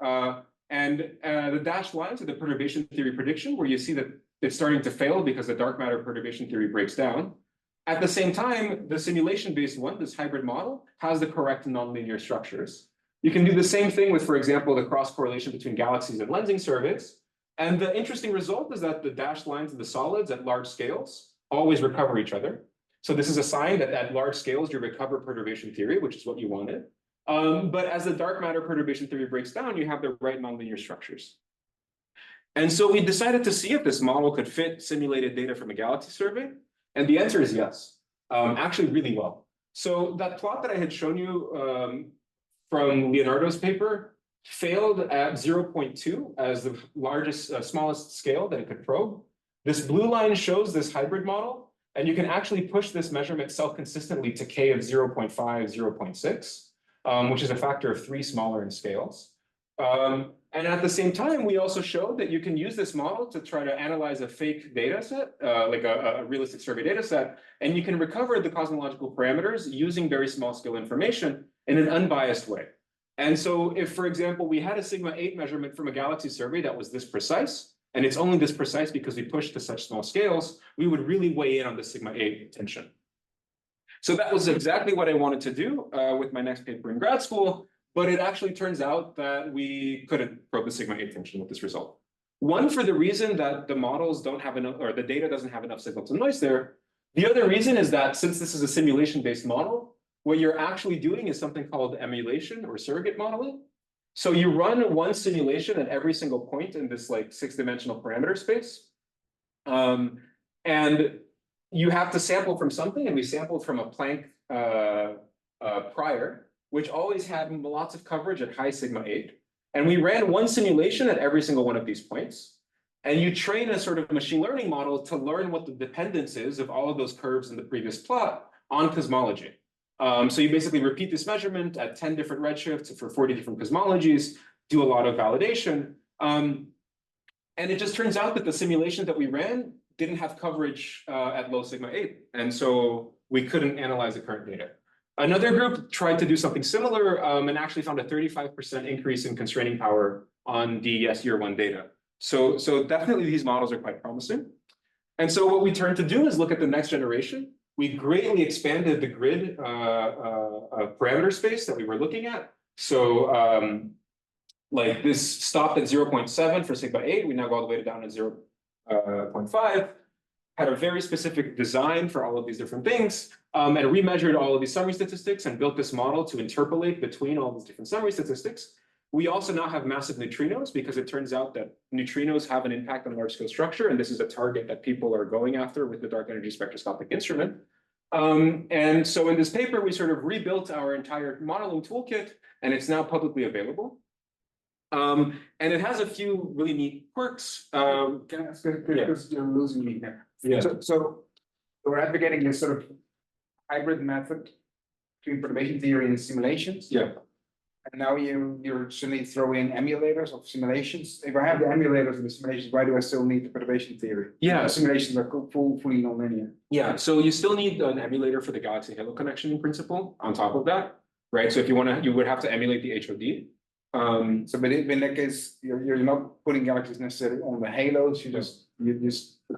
And the dashed lines are the perturbation theory prediction, where you see that it's starting to fail because the dark matter perturbation theory breaks down. At the same time, the simulation-based one, this hybrid model, has the correct nonlinear structures. You can do the same thing with, for example, the cross correlation between galaxies and lensing surveys. And the interesting result is that the dashed lines and the solids at large scales always recover each other. So this is a sign that at large scales, you recover perturbation theory, which is what you wanted. But as the dark matter perturbation theory breaks down, you have the right nonlinear structures. And so we decided to see if this model could fit simulated data from a galaxy survey. And the answer is yes, actually really well. So that plot that I had shown you from Leonardo's paper failed at 0.2 as the largest, smallest scale that it could probe. This blue line shows this hybrid model, and you can actually push this measurement self-consistently to K of 0.5, 0.6, which is a factor of 3 smaller in scales. And at the same time, we also showed that you can use this model to try to analyze a fake data set, like a realistic survey data set, and you can recover the cosmological parameters using very small scale information in an unbiased way. And so if, for example, we had a sigma 8 measurement from a galaxy survey that was this precise, and it's only this precise because we pushed to such small scales, we would really weigh in on the sigma 8 tension. So that was exactly what I wanted to do with my next paper in grad school. But it actually turns out that we couldn't probe the sigma 8 tension with this result. One, for the reason that the models don't have enough, or the data doesn't have enough signal to noise there. The other reason is that since this is a simulation-based model, what you're actually doing is something called emulation or surrogate modeling. So you run one simulation at every single point in this like 6-dimensional parameter space. And you have to sample from something, and we sampled from a Planck prior, which always had lots of coverage at high sigma 8. And we ran one simulation at every single one of these points. And you train a sort of machine learning model to learn what the dependence is of all of those curves in the previous plot on cosmology. So you basically repeat this measurement at 10 different redshifts for 40 different cosmologies, do a lot of validation. And it just turns out that the simulation that we ran didn't have coverage at low sigma 8. And so we couldn't analyze the current data. Another group tried to do something similar and actually found a 35% increase in constraining power on the SER1 data. So definitely these models are quite promising. And so what we turned to do is look at the next generation. We greatly expanded the grid parameter space that we were looking at. So like this stopped at 0.7 for sigma 8. We now go all the way down to 0.5. Had a very specific design for all of these different things, and remeasured all of these summary statistics and built this model to interpolate between all these different summary statistics. We also now have massive neutrinos because it turns out that neutrinos have an impact on large scale structure, and this is a target that people are going after with the dark energy spectroscopic instrument. And so in this paper, we sort of rebuilt our entire modeling toolkit, and it's now publicly available. And it has a few really neat quirks. Can I ask, because you're losing me here. Yeah. So we're advocating this sort of hybrid method between perturbation theory and simulations. Yeah. And now you're suddenly throw in emulators of simulations. If I have the emulators of the simulations, why do I still need the perturbation theory? Yeah. The simulations are fully nonlinear. Yeah, so you still need an emulator for the galaxy halo connection in principle on top of that, right? So if you want to, you would have to emulate the HOD. So, but in that case, you're not putting galaxies necessarily on the halos. You just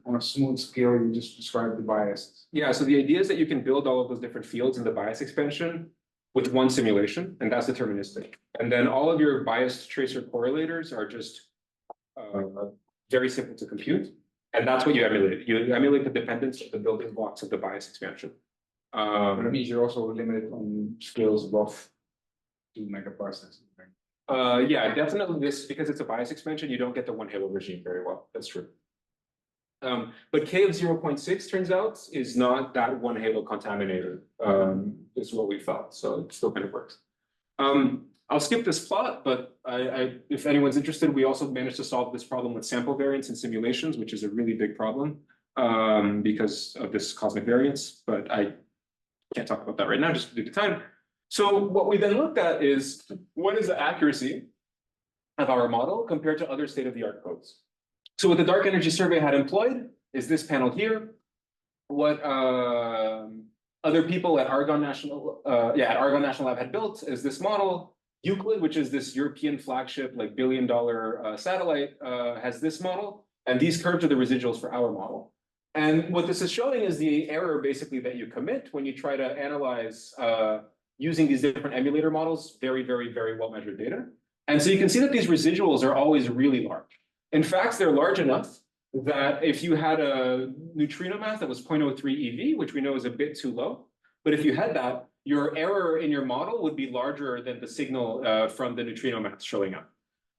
on a smooth scale, you just describe the biases. Yeah, so the idea is that you can build all of those different fields in the bias expansion with one simulation, and that's deterministic. And then all of your biased tracer correlators are just very simple to compute. And that's what you emulate. You emulate the dependence of the building blocks of the bias expansion. But that means you're also limited on scales above 2 megaparsecs. Yeah, definitely this, because it's a bias expansion, you don't get the one halo regime very well. That's true. But K of 0.6 turns out is not that one halo contaminated, is what we felt. So it still kind of works. I'll skip this plot, but if anyone's interested, we also managed to solve this problem with sample variance in simulations, which is a really big problem because of this cosmic variance, but I can't talk about that right now just due to time. So what we then looked at is what is the accuracy of our model compared to other state-of-the-art codes. So what the Dark Energy Survey had employed is this panel here. What other people at Argonne National Lab had built is this model. Euclid, which is this European flagship, like billion-dollar satellite, has this model, and these curves are the residuals for our model. And what this is showing is the error basically that you commit when you try to analyze using these different emulator models, very, very, very well measured data. And so you can see that these residuals are always really large. In fact, they're large enough that if you had a neutrino mass that was 0.03 EV, which we know is a bit too low, but if you had that, your error in your model would be larger than the signal from the neutrino mass showing up.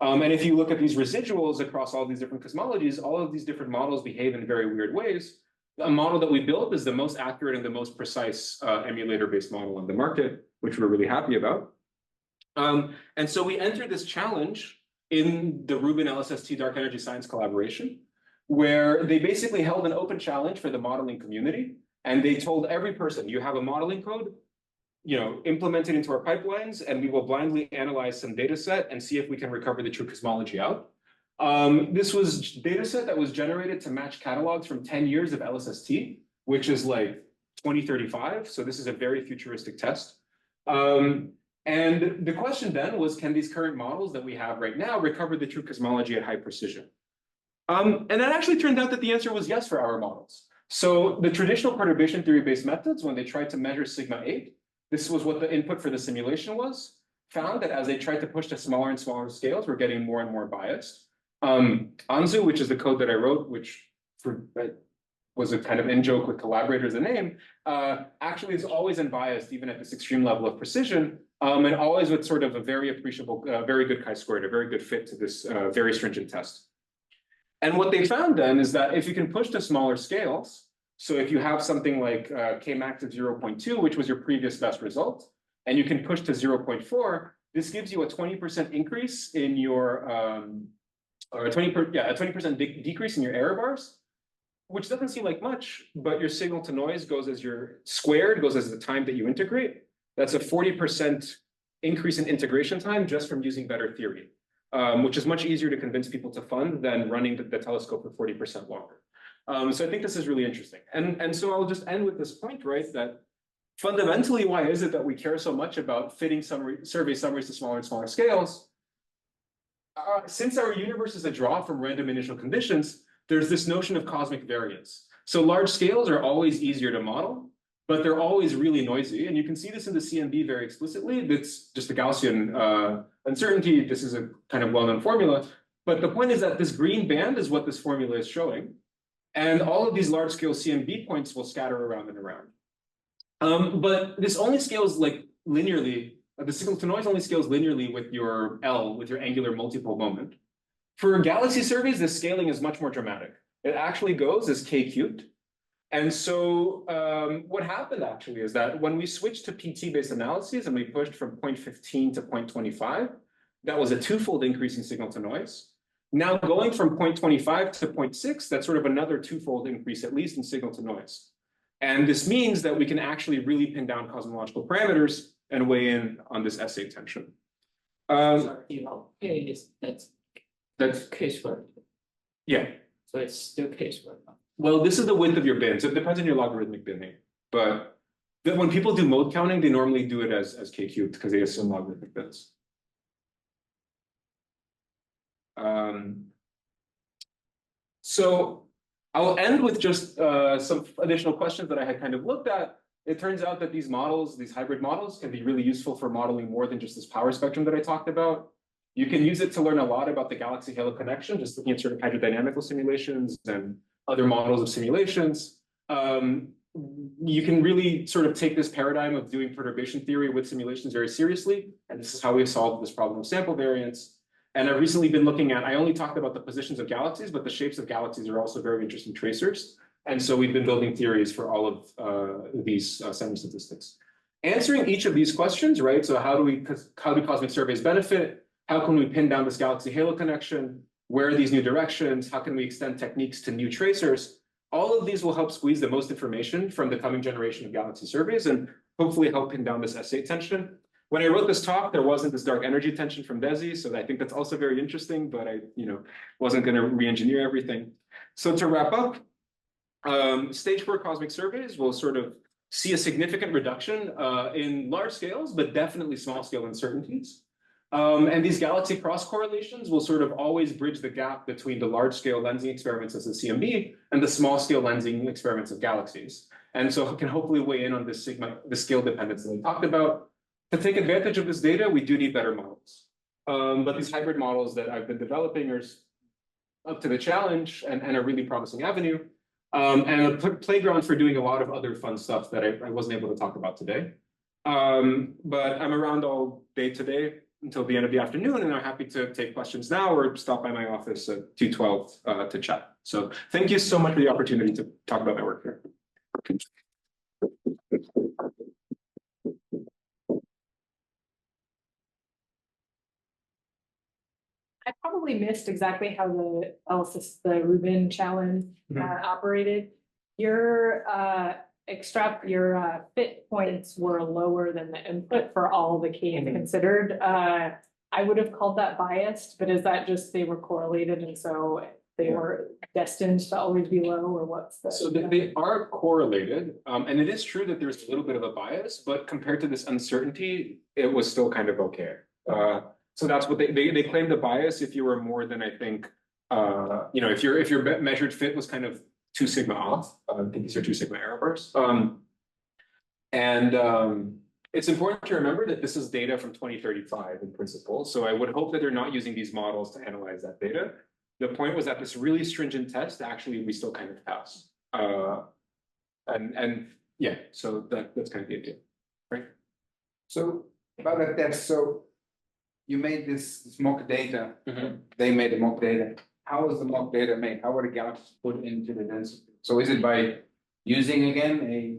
And if you look at these residuals across all these different cosmologies, all of these different models behave in very weird ways. A model that we built is the most accurate and the most precise emulator-based model on the market, which we're really happy about. And so we entered this challenge in the Rubin LSST Dark Energy Science collaboration, where they basically held an open challenge for the modeling community. And they told every person, you have a modeling code, implement it into our pipelines, and we will blindly analyze some data set and see if we can recover the true cosmology out. This was data set that was generated to match catalogs from 10 years of LSST, which is like 2035. So this is a very futuristic test. And the question then was, can these current models that we have right now recover the true cosmology at high precision? And it actually turned out that the answer was yes for our models. So the traditional perturbation theory-based methods, when they tried to measure sigma 8, this was what the input for the simulation was, found that as they tried to push to smaller and smaller scales, we're getting more and more biased. Anzu, which is the code that I wrote, which was a kind of in-joke with collaborators, the name, actually is always unbiased, even at this extreme level of precision, and always with sort of a very appreciable, very good chi-squared, a very good fit to this very stringent test. And what they found then is that if you can push to smaller scales, so if you have something like Kmax of 0.2, which was your previous best result, and you can push to 0.4, this gives you a 20% increase in your, or a 20% decrease in your error bars, which doesn't seem like much, but your signal to noise goes as your squared, goes as the time that you integrate. That's a 40% increase in integration time just from using better theory, which is much easier to convince people to fund than running the telescope for 40% longer. So I think this is really interesting. And so I'll just end with this point, right, that fundamentally, why is it that we care so much about fitting survey summaries to smaller and smaller scales? Since our universe is a draw from random initial conditions, there's this notion of cosmic variance. So large scales are always easier to model, but they're always really noisy. And you can see this in the CMB very explicitly. It's just the Gaussian uncertainty. This is a kind of well-known formula. But the point is that this green band is what this formula is showing. And all of these large-scale CMB points will scatter around and around. But this only scales like linearly. The signal to noise only scales linearly with your L, with your angular multipole moment. For galaxy surveys, the scaling is much more dramatic. It actually goes as k cubed. And so what happened actually is that when we switched to PT-based analyses and we pushed from 0.15 to 0.25, that was a twofold increase in signal to noise. Now going from 0.25 to 0.6, that's sort of another twofold increase, at least in signal to noise. And this means that we can actually really pin down cosmological parameters and weigh in on this S8 tension. That's case work. Yeah. So it's still case work. Well, this is the width of your bin, so it depends on your logarithmic binning. But when people do mode counting, they normally do it as k cubed because they assume logarithmic bins. So I'll end with just some additional questions that I had kind of looked at. It turns out that these models, these hybrid models, can be really useful for modeling more than just this power spectrum that I talked about. You can use it to learn a lot about the galaxy halo connection, just looking at sort of hydrodynamical simulations and other models of simulations. You can really sort of take this paradigm of doing perturbation theory with simulations very seriously. And this is how we've solved this problem of sample variance. And I've recently been looking at, I only talked about the positions of galaxies, but the shapes of galaxies are also very interesting tracers. And so we've been building theories for all of these semi-statistics. Answering each of these questions, right? So how do cosmic surveys benefit? How can we pin down this galaxy halo connection? Where are these new directions? How can we extend techniques to new tracers? All of these will help squeeze the most information from the coming generation of galaxy surveys and hopefully help pin down this S8 tension. When I wrote this talk, there wasn't this dark energy tension from DESI, so I think that's also very interesting, but I wasn't going to re-engineer everything. So to wrap up, stage 4 cosmic surveys will sort of see a significant reduction in large scales, but definitely small scale uncertainties. And these galaxy cross correlations will sort of always bridge the gap between the large scale lensing experiments as the CMB and the small scale lensing experiments of galaxies. And so it can hopefully weigh in on this the scale dependence that we talked about. To take advantage of this data, we do need better models. But these hybrid models that I've been developing are up to the challenge and a really promising avenue. And a playground for doing a lot of other fun stuff that I wasn't able to talk about today. But I'm around all day today until the end of the afternoon, and I'm happy to take questions now or stop by my office at 2:12 to chat. So thank you so much for the opportunity to talk about my work here. I probably missed exactly how the Rubin challenge operated. Your fit points were lower than the input for all the K considered. I would have called that biased, but is that just they were correlated and so they were destined to always be low, or what's the? So they are correlated, and it is true that there's a little bit of a bias, but compared to this uncertainty, it was still kind of okay. So that's what they claimed a bias if you were more than, I think, if your measured fit was kind of 2 sigma off. I think these are 2 sigma error bars. It's important to remember that this is data from 2035 in principle. So I would hope that they're not using these models to analyze that data. The point was that this really stringent test, actually, we still kind of pass. Yeah, so that's kind of the idea, right? So about that test, so you made this mock data, they made the mock data. How was the mock data made? How were the galaxies put into the density? So is it by using, again, a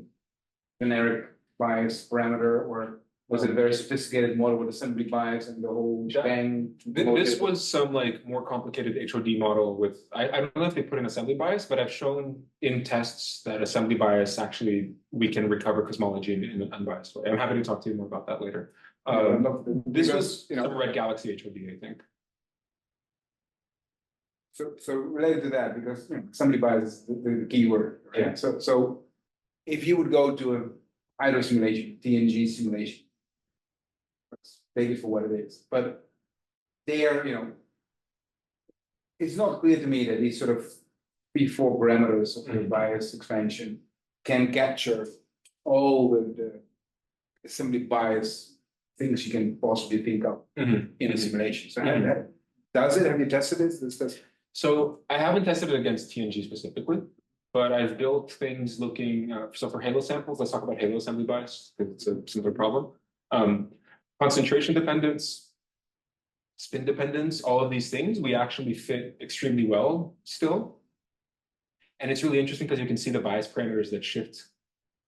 generic bias parameter, or Was it a very sophisticated model with assembly bias and the whole bang? This was some like more complicated HOD model with, I don't know if they put in assembly bias, but I've shown in tests that assembly bias actually, we can recover cosmology in an unbiased way. I'm happy to talk to you more about that later. This was, some Red Galaxy HOD, I think. So related to that, because assembly bias is the key word, right? Yeah. So if you would go to a hydro simulation, TNG simulation, let's take it for what it is, but there, it's not clear to me that these sort of 3-4 parameters of the bias expansion can capture all the assembly bias things you can possibly think of in a simulation. So does it? Have you tested it? So I haven't tested it against TNG specifically, but I've built things looking, so for halo samples, let's talk about halo assembly bias, because it's a simpler problem. Concentration dependence, spin dependence, all of these things, we actually fit extremely well still. And it's really interesting because you can see the bias parameters that shift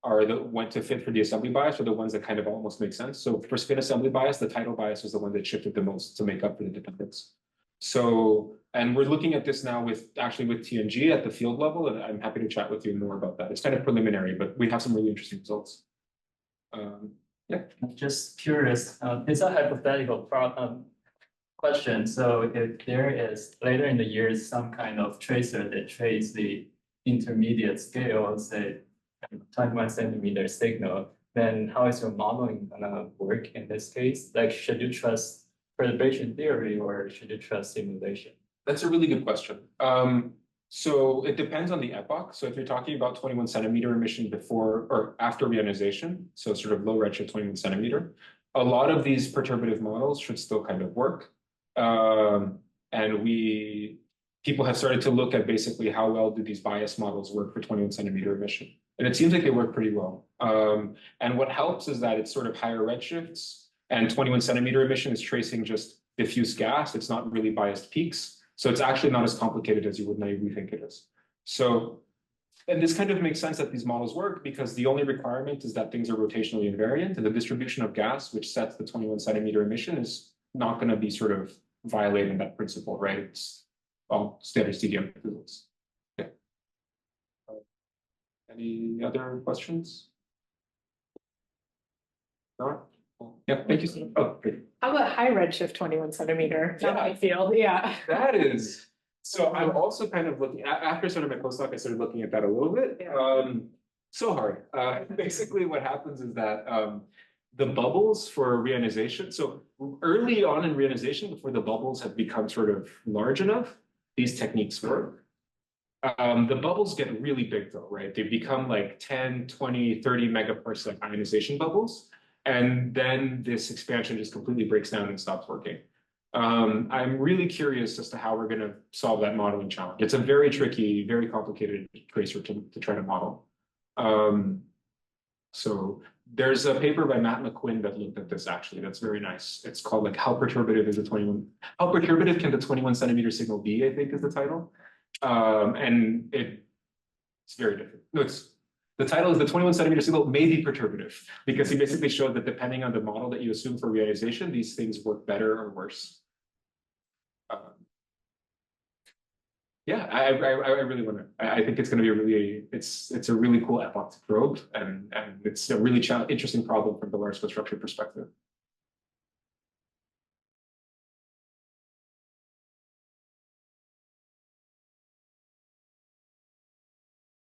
are the one to fit for the assembly bias are the ones that kind of almost make sense. So for spin assembly bias, the tidal bias was the one that shifted the most to make up for the dependence. So, and we're looking at this now with TNG at the field level, and I'm happy to chat with you more about that. It's kind of preliminary, but we have some really interesting results. Yeah. I'm just curious, it's a hypothetical question. So if there is later in the year some kind of tracer that traces the intermediate scale, say 21 centimeter signal, then how is your modeling gonna work in this case? Like, should you trust perturbation theory or should you trust simulation? That's a really good question. So it depends on the epoch. So if you're talking about 21 centimeter emission before or after reionization, so sort of low redshift 21 centimeter, a lot of these perturbative models should still kind of work. And people have started to look at basically how well do these bias models work for 21 centimeter emission. And it seems like they work pretty well. And what helps is that it's sort of higher redshifts, and 21 centimeter emission is tracing just diffuse gas. It's not really biased peaks. So it's actually not as complicated as you would naively think it is. So, and this kind of makes sense that these models work because the only requirement is that things are rotationally invariant, and the distribution of gas, which sets the 21 centimeter emission, is not going to be sort of violating that principle, right? It's all standard CDM results. Yeah. Any other questions? No? Yeah, thank you so much. Oh, great. How about high redshift 21 centimeter? Yeah. That field, yeah. That is, so I'm also kind of looking, after sort of my postdoc, I started looking at that a little bit. Yeah. So hard. Basically what happens is that the bubbles for reionization, so early on in reionization, before the bubbles have become sort of large enough, these techniques work. The bubbles get really big though, right? They become like 10, 20, 30 megaparsec ionization bubbles. And then this expansion just completely breaks down and stops working. I'm really curious as to how we're going to solve that modeling challenge. It's a very tricky, very complicated tracer to try to model. So there's a paper by Matt McQuinn that looked at this actually. That's very nice. It's called like how perturbative can the 21 centimeter signal be, I think is the title. And it's very different. No, the title is the 21 centimeter signal may be perturbative because he basically showed that depending on the model that you assume for reionization, these things work better or worse. Yeah, I really want to. I think it's going to be it's a really cool epoch to probe, and it's a really interesting problem from the large scale structure perspective.